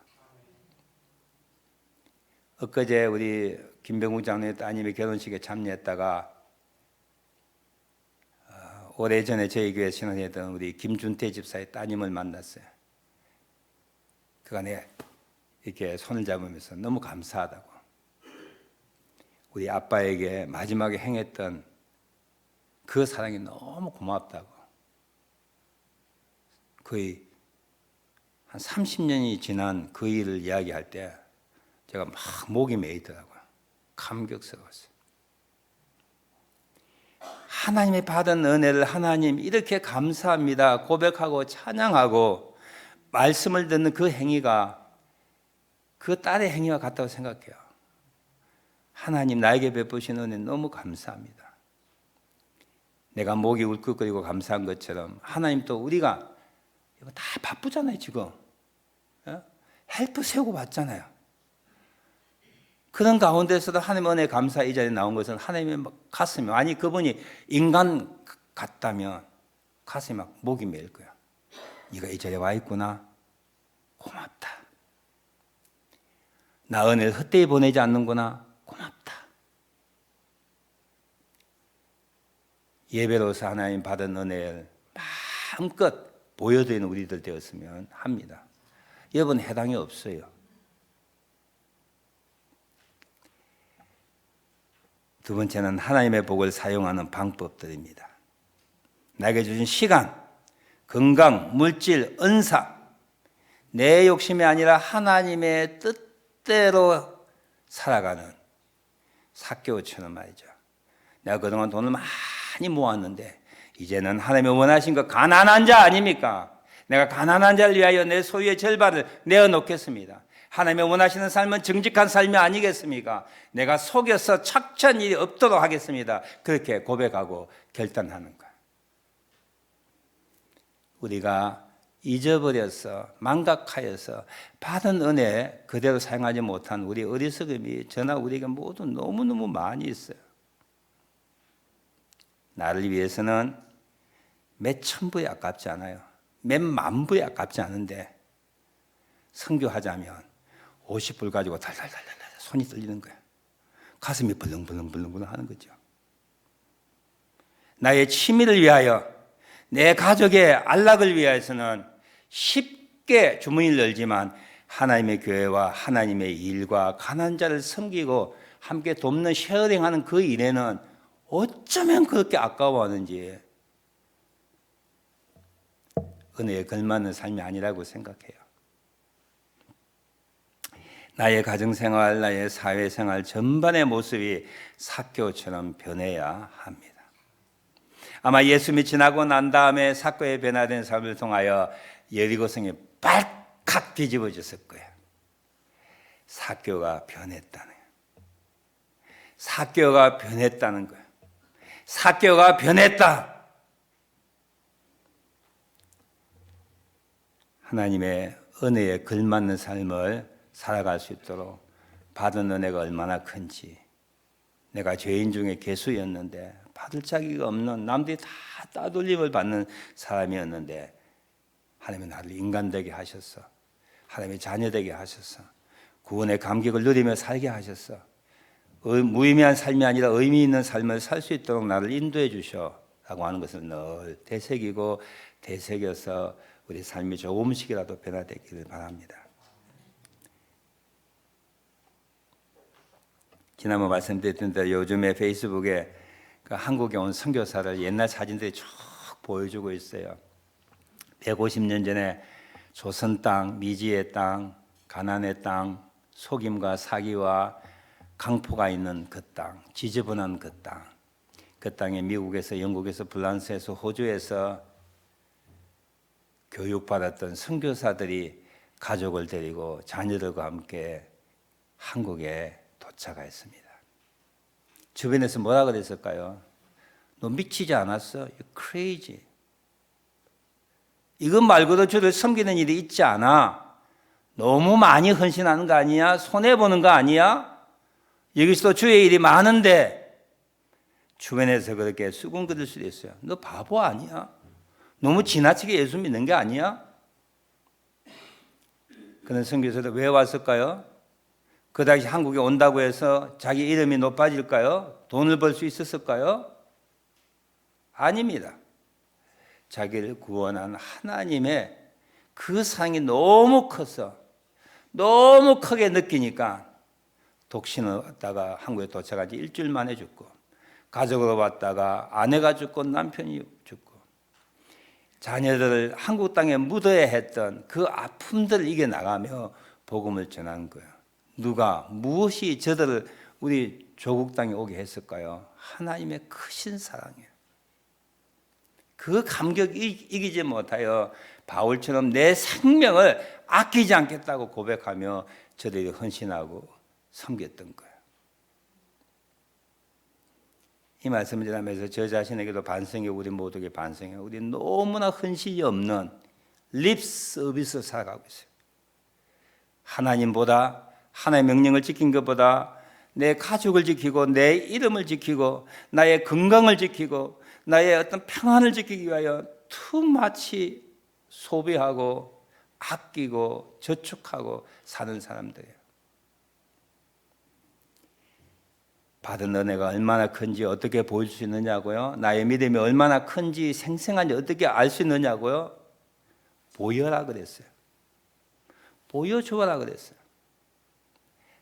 엊그제 우리 김병국 장로의 따님의 결혼식에 참여했다가 오래전에 저희 교회 신앙했던 우리 김준태 집사의 따님을 만났어요. 그가 내 이렇게 손을 잡으면서 너무 감사하다고, 우리 아빠에게 마지막에 행했던 그 사랑이 너무 고맙다고, 거의 한 30년이 지난 그 일을 이야기할 때 제가 막 목이 메이더라고요. 감격스러웠어요. 하나님이 받은 은혜를 하나님 이렇게 감사합니다 고백하고 찬양하고 말씀을 듣는 그 행위가 그 딸의 행위와 같다고 생각해요. 하나님 나에게 베푸신 은혜 너무 감사합니다. 내가 목이 울컥거리고 감사한 것처럼 하나님 또 우리가 이거 다 바쁘잖아요 지금. 헬프 세우고 받잖아요. 그런 가운데서도 하나님 은혜 감사 이 자리에 나온 것은 하나님의 가슴이, 아니 그분이 인간 같다면 가슴이 막 목이 메일 거야. 네가 이 자리에 와 있구나, 고맙다. 나 은혜를 헛되이 보내지 않는구나, 고맙다. 예배로서 하나님 받은 은혜를 마음껏 보여드리는 우리들 되었으면 합니다. 여러분 해당이 없어요. 두 번째는 하나님의 복을 사용하는 방법들입니다. 나에게 주신 시간, 건강, 물질, 은사, 내 욕심이 아니라 하나님의 뜻대로 살아가는 삭개오처럼 말이죠. 내가 그동안 돈을 많이 모았는데 이제는 하나님의 원하신 것, 가난한 자 아닙니까? 내가 가난한 자를 위하여 내 소유의 절반을 내어놓겠습니다. 하나님의 원하시는 삶은 정직한 삶이 아니겠습니까? 내가 속여서 착취한 일이 없도록 하겠습니다. 그렇게 고백하고 결단하는 거예요. 우리가 잊어버려서 망각하여서 받은 은혜 그대로 사용하지 못한 우리 어리석음이 저나 우리에게 모두 너무너무 많이 있어요. 나를 위해서는 몇 천부에 아깝지 않아요. 몇 만부에 아깝지 않은데 선교하자면 50불 가지고 달달달달 손이 떨리는 거야. 가슴이 벌렁벌렁 하는 거죠. 나의 취미를 위하여, 내 가족의 안락을 위해서는 쉽게 주머니를 열지만 하나님의 교회와 하나님의 일과 가난한 자를 섬기고 함께 돕는 쉐어링하는 그 일에는 어쩌면 그렇게 아까워하는지 은혜에 걸맞는 삶이 아니라고 생각해요. 나의 가정생활, 나의 사회생활 전반의 모습이 삭개오처럼 변해야 합니다. 아마 예수님이 지나고 난 다음에 삭개오에 변화된 삶을 통하여 여리고성이 발칵 뒤집어졌을 거예요. 삭개오가 변했다는 거예요. 삭개오가 변했다는 거예요. 삭개오가 변했다. 하나님의 은혜에 걸맞는 삶을 살아갈 수 있도록 받은 은혜가 얼마나 큰지, 내가 죄인 중에 개수였는데 받을 자격이 없는, 남들이 다 따돌림을 받는 사람이었는데 하나님은 나를 인간되게 하셨어. 하나님의 자녀되게 하셨어. 구원의 감격을 누리며 살게 하셨어. 무의미한 삶이 아니라 의미 있는 삶을 살 수 있도록 나를 인도해 주셔 라고 하는 것을 늘 되새기고 되새겨서 우리 삶이 조금씩이라도 변화되기를 바랍니다. 지난번 말씀드렸던 대로 요즘에 페이스북에 그 한국에 온 선교사를 옛날 사진들이 쭉 보여주고 있어요. 150년 전에 조선 땅, 미지의 땅, 가나안의 땅, 속임과 사기와 강포가 있는 그 땅, 지저분한 그 땅, 그 땅에 미국에서, 영국에서, 프랑스에서, 호주에서 교육받았던 선교사들이 가족을 데리고 자녀들과 함께 한국에 도착했습니다. 주변에서 뭐라 그랬을까요? 너 미치지 않았어? You're crazy. 이것 말고도 주를 섬기는 일이 있지 않아? 너무 많이 헌신하는 거 아니야? 손해보는 거 아니야? 여기서도 주의 일이 많은데 주변에서 그렇게 수군거릴 수도 있어요. 너 바보 아니야? 너무 지나치게 예수 믿는 게 아니야? 그런 선교사들 왜 왔을까요? 그 당시 한국에 온다고 해서 자기 이름이 높아질까요? 돈을 벌 수 있었을까요? 아닙니다. 자기를 구원한 하나님의 그 사랑이 너무 커서 너무 크게 느끼니까 독신을 왔다가 한국에 도착한 지 일주일 만에 죽고, 가족으로 왔다가 아내가 죽고 남편이 죽고, 자녀들을 한국 땅에 묻어야 했던 그 아픔들을 이겨나가며 복음을 전한 거예요. 누가 무엇이 저들을 우리 조국 땅에 오게 했을까요? 하나님의 크신 사랑이에요. 그 감격 이기지 못하여 바울처럼 내 생명을 아끼지 않겠다고 고백하며 저들이 헌신하고 섬겼던 거예요. 이 말씀을 전하면서 저 자신에게도 반성해, 우리 모두에게 반성해. 우리 너무나 헌신이 없는 립 서비스 살아가고 있어요. 하나님보다, 하나님의 명령을 지킨 것보다 내 가족을 지키고 내 이름을 지키고 나의 건강을 지키고 나의 어떤 평안을 지키기 위하여 투마치 소비하고 아끼고 저축하고 사는 사람들이에요. 받은 은혜가 얼마나 큰지 어떻게 보일 수 있느냐고요? 나의 믿음이 얼마나 큰지 생생한지 어떻게 알 수 있느냐고요? 보여라 그랬어요. 보여주어라 그랬어요.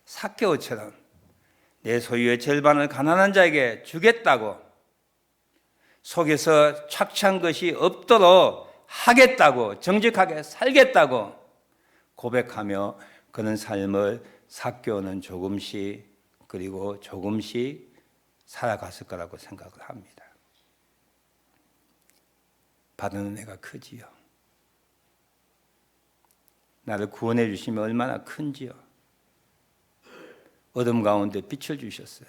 삭개오처럼 내 소유의 절반을 가난한 자에게 주겠다고, 속에서 착취한 것이 없도록 하겠다고, 정직하게 살겠다고 고백하며 그런 삶을 삭개오는 조금씩 그리고 조금씩 살아갔을 거라고 생각을 합니다. 받은 은혜가 크지요. 나를 구원해 주시면 얼마나 큰지요. 어둠 가운데 빛을 주셨어요.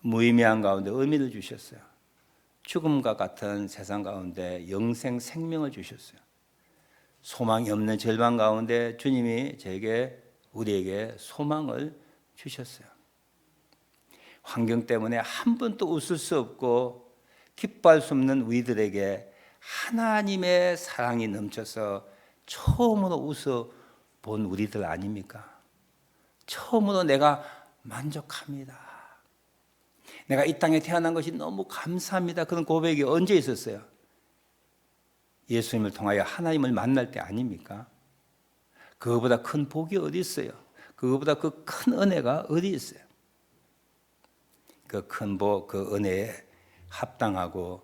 무의미한 가운데 의미를 주셨어요. 죽음과 같은 세상 가운데 영생 생명을 주셨어요. 소망이 없는 절반 가운데 주님이 우리에게 소망을 주셨어요. 환경 때문에 한 번도 웃을 수 없고 기뻐할 수 없는 우리들에게 하나님의 사랑이 넘쳐서 처음으로 웃어 본 우리들 아닙니까? 처음으로 내가 만족합니다. 내가 이 땅에 태어난 것이 너무 감사합니다. 그런 고백이 언제 있었어요? 예수님을 통하여 하나님을 만날 때 아닙니까? 그거보다 큰 복이 어디 있어요? 그거보다 그 큰 은혜가 어디 있어요? 그 큰 복, 그 은혜에 합당하고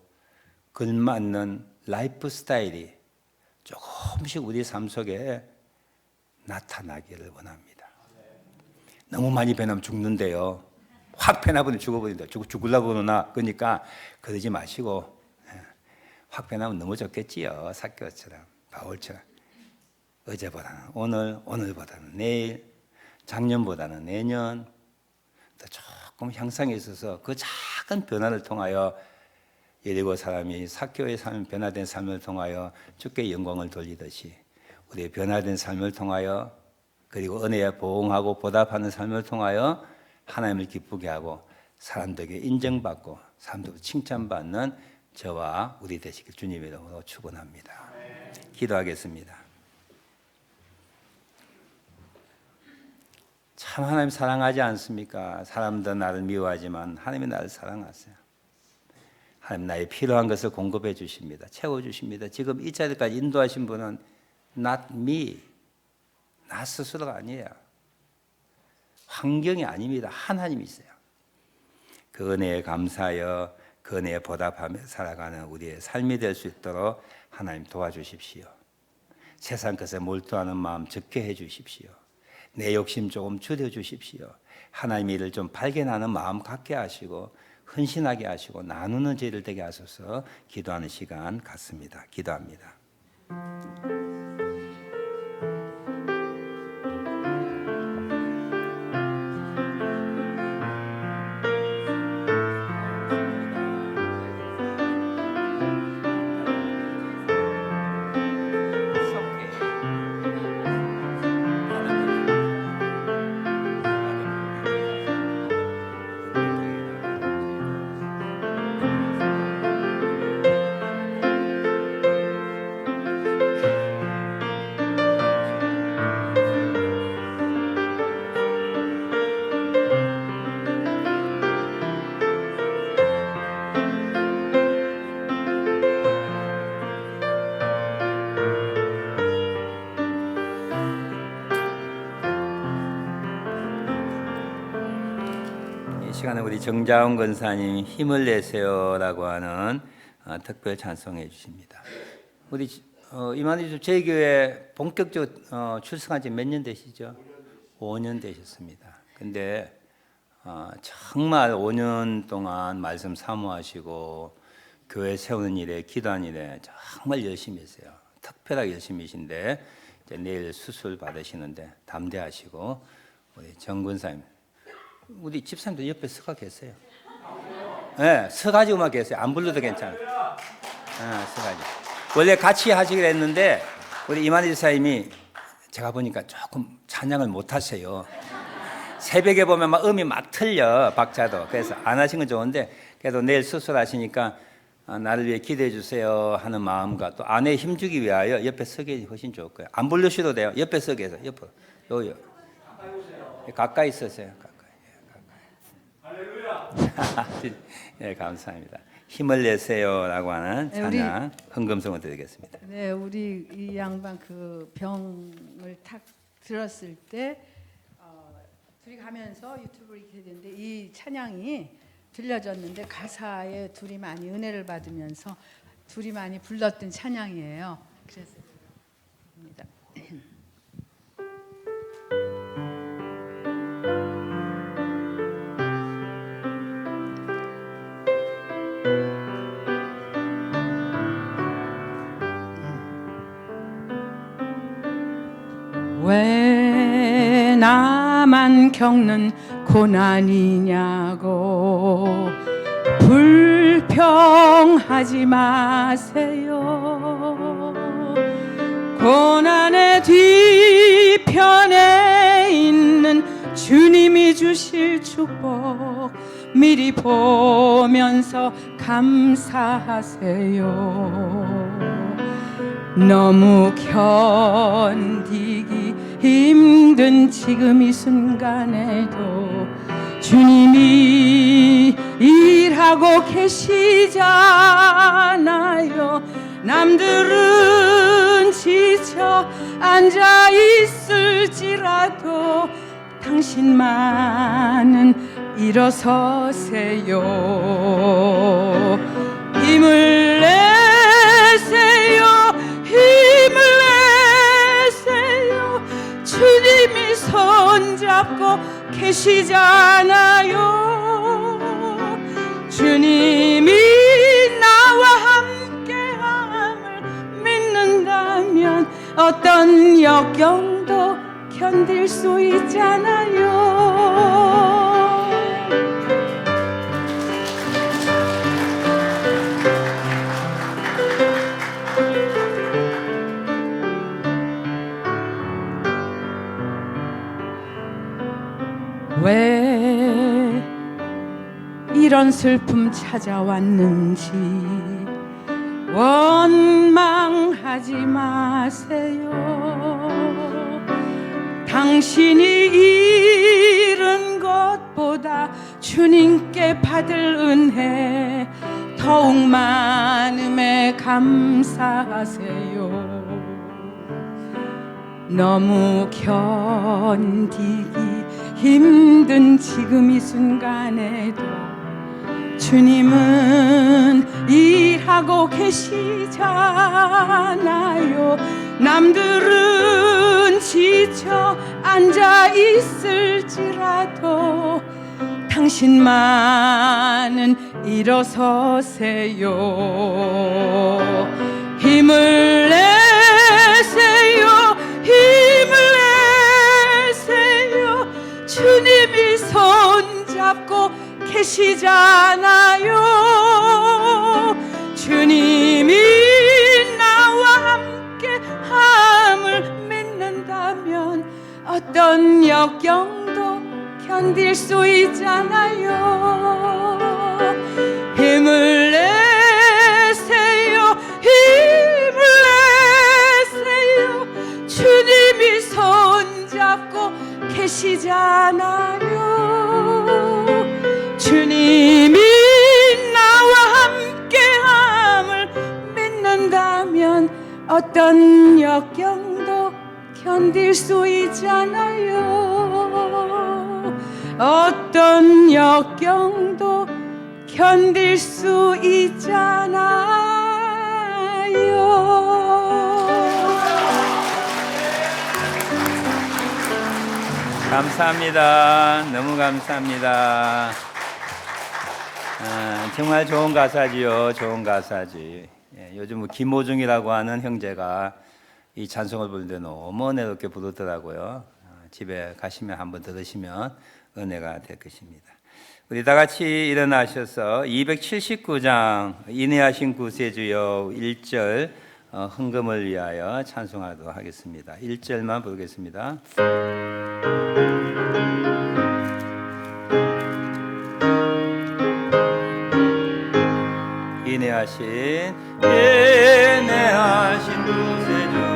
걸맞는 라이프 스타일이 조금씩 우리 삶 속에 나타나기를 원합니다. 너무 많이 변하면 죽는데요. 확 변하면 죽어버린다. 죽으려고 그러나. 그러니까 그러지 마시고 확 변하면 너무 좋겠지요. 삭개오처럼, 바울처럼. 어제보다는 오늘, 오늘보다는 내일, 작년보다는 내년, 또 조금 향상에 있어서 그 작은 변화를 통하여 예리고 사람이 삭개오의 삶, 변화된 삶을 통하여 주께 영광을 돌리듯이 우리의 변화된 삶을 통하여 그리고 은혜에 보응하고 보답하는 삶을 통하여 하나님을 기쁘게 하고 사람들에게 인정받고 사람들로 칭찬받는 저와 우리 되시길 주님의 이름으로 축원합니다. 기도하겠습니다. 참 하나님 사랑하지 않습니까? 사람들은 나를 미워하지만 하나님이 나를 사랑하세요. 하나님 나의 필요한 것을 공급해 주십니다. 채워주십니다. 지금 이 자리까지 인도하신 분은 not me, 나 스스로가 아니에요. 환경이 아닙니다. 하나님이세요. 그 은혜에 감사하여 그 은혜에 보답하며 살아가는 우리의 삶이 될 수 있도록 하나님 도와주십시오. 세상 것에 몰두하는 마음 적게 해주십시오. 내 욕심 조금 줄여주십시오. 하나님의 일을 좀 발견하는 마음 갖게 하시고 헌신하게 하시고 나누는 죄를 되게 하소서. 기도하는 시간 갖습니다. 기도합니다. 시간에 우리 정자원 권사님 힘을 내세요라고 하는 특별 찬송해 주십니다. 우리 이만희 저희 교회 본격적으로 출석한 지 몇 년 되시죠? 5년 되셨습니다. 근데 정말 5년 동안 말씀 사모하시고 교회 세우는 일에 기도하는 일에 정말 열심히 했어요. 특별하게 열심히신데 이제 내일 수술 받으시는데 담대하시고 우리 정 권사님, 우리 집사님도 옆에 서가 계세요. 네, 서가지고만 계세요. 안 불러도 괜찮아요. 서가지고. 원래 같이 하시기로 했는데 우리 이만희 집사님이 제가 보니까 조금 찬양을 못 하세요. 새벽에 보면 막 음이 막 틀려, 박자도. 그래서 안 하신 건 좋은데 그래도 내일 수술하시니까 나를 위해 기도해 주세요 하는 마음과 또 아내 힘주기 위하여 옆에 서게 훨씬 좋을 거예요. 안 부르셔도 돼요. 옆에 서게 해서 옆에 요요. 가까이 서세요. 네, 감사합니다. 힘을 내세요라고 하는 찬양 헌금성을 드리겠습니다. 네, 우리 이 양반 그 병을 탁 들었을 때 둘이 가면서 유튜브를 이렇게 됐는데 이 찬양이 들려졌는데 가사에 둘이 많이 은혜를 받으면서 둘이 많이 불렀던 찬양이에요. 그래서 입니다. 왜 나만 겪는 고난이냐고 불평하지 마세요. 고난의 뒤편에 있는 주님이 주실 축복 미리 보면서 감사하세요. 너무 견디기 힘든 지금 이 순간에도 주님이 일하고 계시잖아요. 남들은 지쳐 앉아 있을지라도 당신만은 일어서세요. 힘을 내세요. 힘을 내세요. 주님이 손잡고 계시잖아요. 주님이 나와 함께함을 믿는다면 어떤 역경도 견딜 수 있잖아요. 왜 이런 슬픔 찾아왔는지 원망하지 마세요. 당신이 잃은 것보다 주님께 받을 은혜 더욱 많음에 감사하세요. 너무 견디기 힘든 지금 이 순간에도 주님은 일하고 계시잖아요. 남들은 지쳐 앉아 있을지라도 당신만은 일어서세요. 힘을 내세요. 힘을 내세요. 주님이 손잡고 계시잖아요. 주님이 나와 함께함을 믿는다면 어떤 역경도 견딜 수 있잖아요. 힘을 내세요. 힘을 내세요. 주님이 손잡고 계시잖아요. 주님이 나와 함께함을 믿는다면 어떤 역경도 견딜 수 있잖아요. 어떤 역경도 견딜 수 있잖아요. 감사합니다. 너무 감사합니다. 정말 좋은 가사지요. 좋은 가사지. 요즘 뭐 김호중이라고 하는 형제가 이 찬송을 부르는데 너무 은혜롭게 부르더라고요. 집에 가시면 한번 들으시면 은혜가 될 것입니다. 우리 다 같이 일어나셔서 279장 인내하신 구세주여 1절 헌금을 위하여 찬송하도록 하겠습니다. 1절만 부르겠습니다. 인내하신 구세주여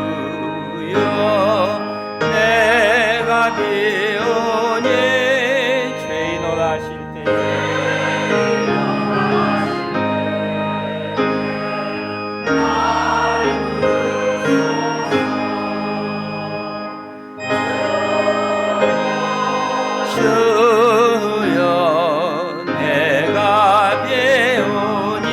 내가 비오니 죄인으로 하실 때 주여 내가 비오니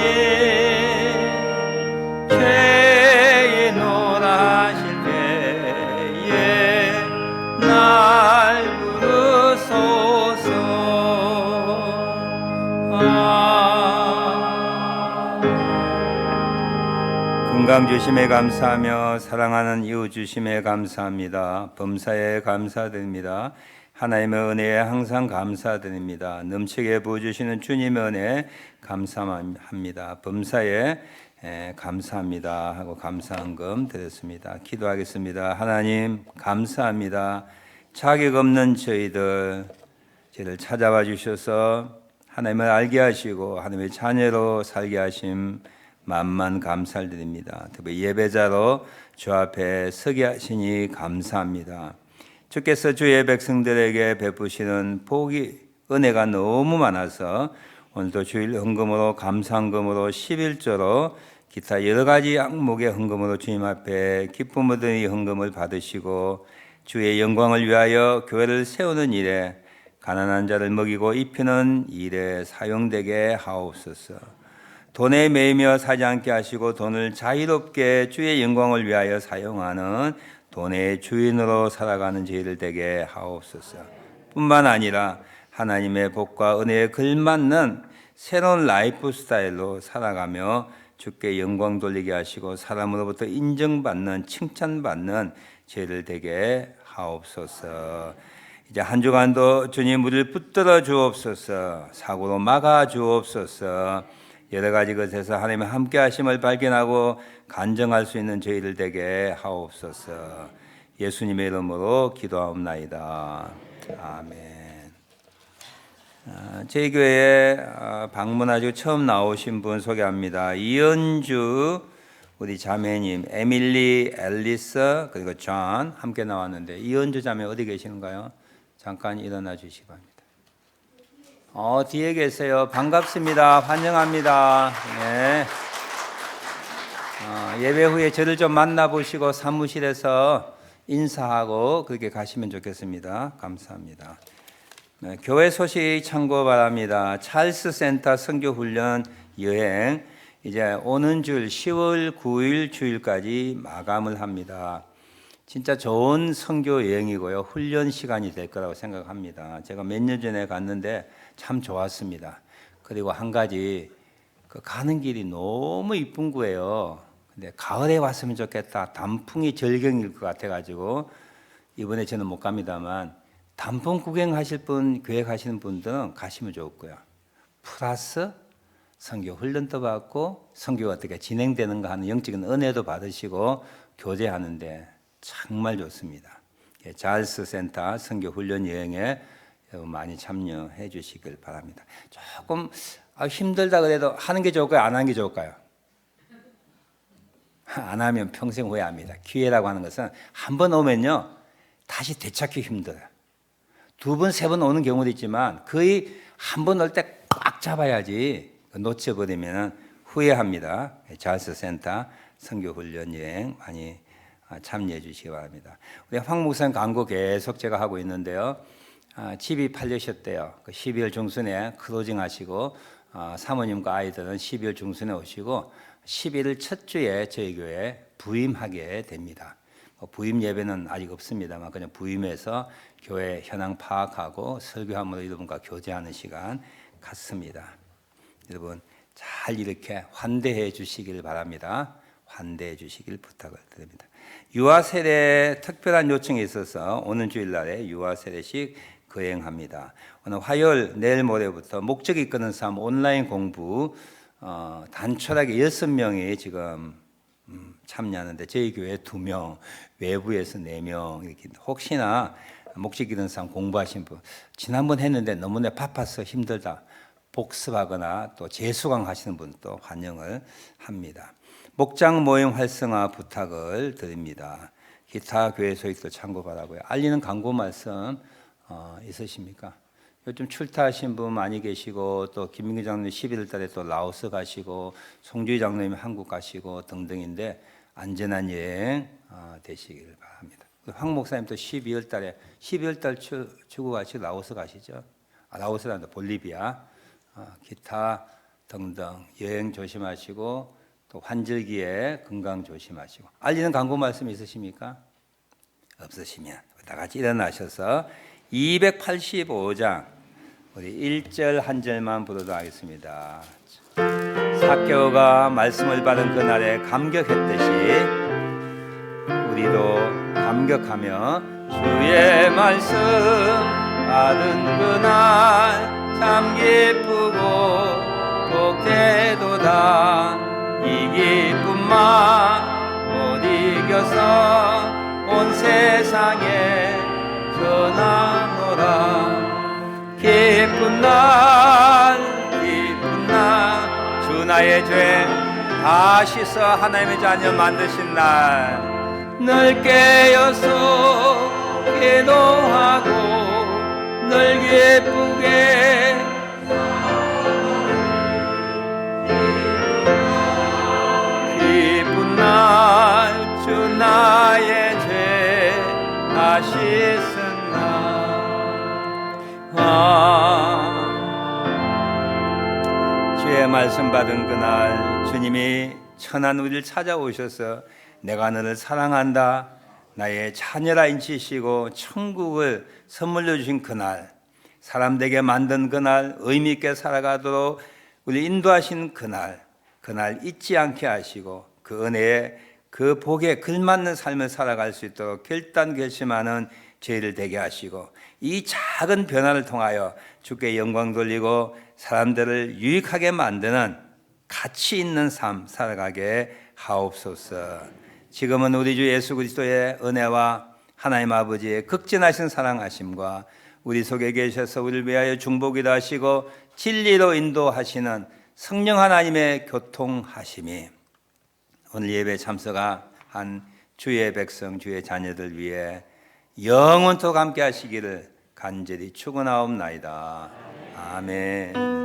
죄인으로 하실 때에 날 부르소서. 건강 주심에 감사하며 사랑하는 이웃 주심에 감사합니다. 범사에 감사드립니다. 하나님의 은혜에 항상 감사드립니다. 넘치게 부어주시는 주님의 은혜에 감사합니다. 범사에 감사합니다 하고 감사한금 드렸습니다. 기도하겠습니다. 하나님 감사합니다. 자격 없는 저희를 찾아와 주셔서 하나님을 알게 하시고 하나님의 자녀로 살게 하심 만만 감사를 드립니다. 특히 예배자로 주 앞에 서게 하시니 감사합니다. 주께서 주의 백성들에게 베푸시는 복이 은혜가 너무 많아서 오늘도 주일 헌금으로 감사헌금으로 11조로 기타 여러 가지 항목의 헌금으로 주님 앞에 기쁨 얻은 이 헌금을 받으시고 주의 영광을 위하여 교회를 세우는 일에 가난한 자를 먹이고 입히는 일에 사용되게 하옵소서. 돈에 매이며 사지 않게 하시고 돈을 자유롭게 주의 영광을 위하여 사용하는 돈의 주인으로 살아가는 저희를 되게 하옵소서. 뿐만 아니라 하나님의 복과 은혜에 걸맞는 새로운 라이프 스타일로 살아가며 주께 영광 돌리게 하시고 사람으로부터 인정받는 칭찬받는 저희를 되게 하옵소서. 이제 한 주간도 주님 우리를 붙들어 주옵소서. 사고로 막아 주옵소서. 여러 가지 것에서 하나님의 함께 하심을 발견하고 간증할 수 있는 저희들 되게 하옵소서. 예수님의 이름으로 기도하옵나이다. 아멘. 저희 교회에 방문하시고 처음 나오신 분 소개합니다. 이은주 우리 자매님, 에밀리, 앨리스 그리고 존 함께 나왔는데 이은주 자매 어디 계시는가요? 잠깐 일어나 주시기 바랍니다. 뒤에 계세요. 반갑습니다. 환영합니다. 네. 예배 후에 저를 좀 만나보시고 사무실에서 인사하고 그렇게 가시면 좋겠습니다. 감사합니다. 네, 교회 소식 참고 바랍니다. 찰스 센터 선교훈련 여행 이제 오는 주 10월 9일 주일까지 마감을 합니다. 진짜 좋은 선교 여행이고요. 훈련 시간이 될 거라고 생각합니다. 제가 몇 년 전에 갔는데 참 좋았습니다. 그리고 한 가지 가는 길이 너무 이쁜 거예요. 근데 가을에 왔으면 좋겠다. 단풍이 절경일 것 같아가지고 이번에 저는 못 갑니다만 단풍 구경하실 분 계획하시는 분들은 가시면 좋고요. 플러스 선교 훈련도 받고 선교가 어떻게 진행되는가 하는 영적인 은혜도 받으시고 교제하는데 정말 좋습니다. 찰스 센터 선교 훈련 여행에 많이 참여해 주시길 바랍니다. 조금 힘들다 그래도 하는 게 좋을까요? 안 하는 게 좋을까요? 안 하면 평생 후회합니다. 기회라고 하는 것은 한 번 오면요 다시 되찾기 힘들어요. 두 번, 세 번 오는 경우도 있지만 거의 한 번 올 때 꽉 잡아야지 놓쳐버리면 후회합니다. 찰스 센터 선교 훈련 여행 많이 참여해 주시기 바랍니다. 우리 황 목사님 광고 계속 제가 하고 있는데요. 집이 팔리셨대요. 12월 중순에 클로징 하시고 사모님과 아이들은 12월 중순에 오시고 11월 첫 주에 저희 교회에 부임하게 됩니다. 부임 예배는 아직 없습니다만 그냥 부임해서 교회 현황 파악하고 설교함으로 여러분과 교제하는 시간 갖습니다. 여러분 잘 이렇게 환대해 주시길 바랍니다. 환대해 주시길 부탁을 드립니다. 유아 세례 특별한 요청이 있어서 오는 주일날에 유아 세례식 거행합니다. 오늘 화요일 내일 모레부터 목적이 이끄는 삶 온라인 공부 단촐하게 6명이 지금 참여하는데 저희 교회 2명, 외부에서 4명 이렇게 혹시나 목적 이끄는 삶 공부하신 분 지난번 했는데 너무나 바빠서 힘들다 복습하거나 또 재수강 하시는 분도 환영을 합니다. 목장 모임 활성화 부탁을 드립니다. 기타 교회 소식도 참고 바라고요. 알리는 광고 말씀 있으십니까? 요즘 출타하신 분 많이 계시고 또 김민규 장로님 11월 달에 또 라오스 가시고 송주희 장로님 한국 가시고 등등인데 안전한 여행 되시길 바랍니다. 황 목사님 또 12월 달 출국 같이 라오스 가시죠? 라오스란다 볼리비아 기타 등등 여행 조심하시고 또 환절기에 건강 조심하시고 알리는 광고 말씀 있으십니까? 없으시면 다 같이 일어나셔서 285장 우리 1절 한 절만 부르도록 하겠습니다. 삭개오가 말씀을 받은 그날에 감격했듯이 우리도 감격하며 주의 말씀 받은 그날 참 기쁘고 복되도다. 이 기쁨만 못 이겨서 온 세상에 전하노라. 기쁜 날 주 나의 죄 다 씻어 하나님의 자녀 만드신 날 늘 깨어서 기도하고 늘 기쁘게 기쁜 날 주 나의 죄 다 씻은 날 주의 말씀 받은 그날 주님이 천한 우리를 찾아오셔서 내가 너를 사랑한다 나의 자녀라 인치시고 천국을 선물로 주신 그날 사람 되게 만든 그날 의미 있게 살아가도록 우리 인도하신 그날 잊지 않게 하시고 그 은혜에 그 복에 걸맞는 삶을 살아갈 수 있도록 결단결심하는 저희를 되게 하시고 이 작은 변화를 통하여 주께 영광 돌리고 사람들을 유익하게 만드는 가치 있는 삶 살아가게 하옵소서. 지금은 우리 주 예수 그리스도의 은혜와 하나님 아버지의 극진하신 사랑하심과 우리 속에 계셔서 우리를 위하여 중보기도 하시고 진리로 인도하시는 성령 하나님의 교통하심이 오늘 예배 참석한 주의 백성 주의 자녀들 위해 영원토록 함께 하시기를 간절히 축원하옵나이다. 아멘.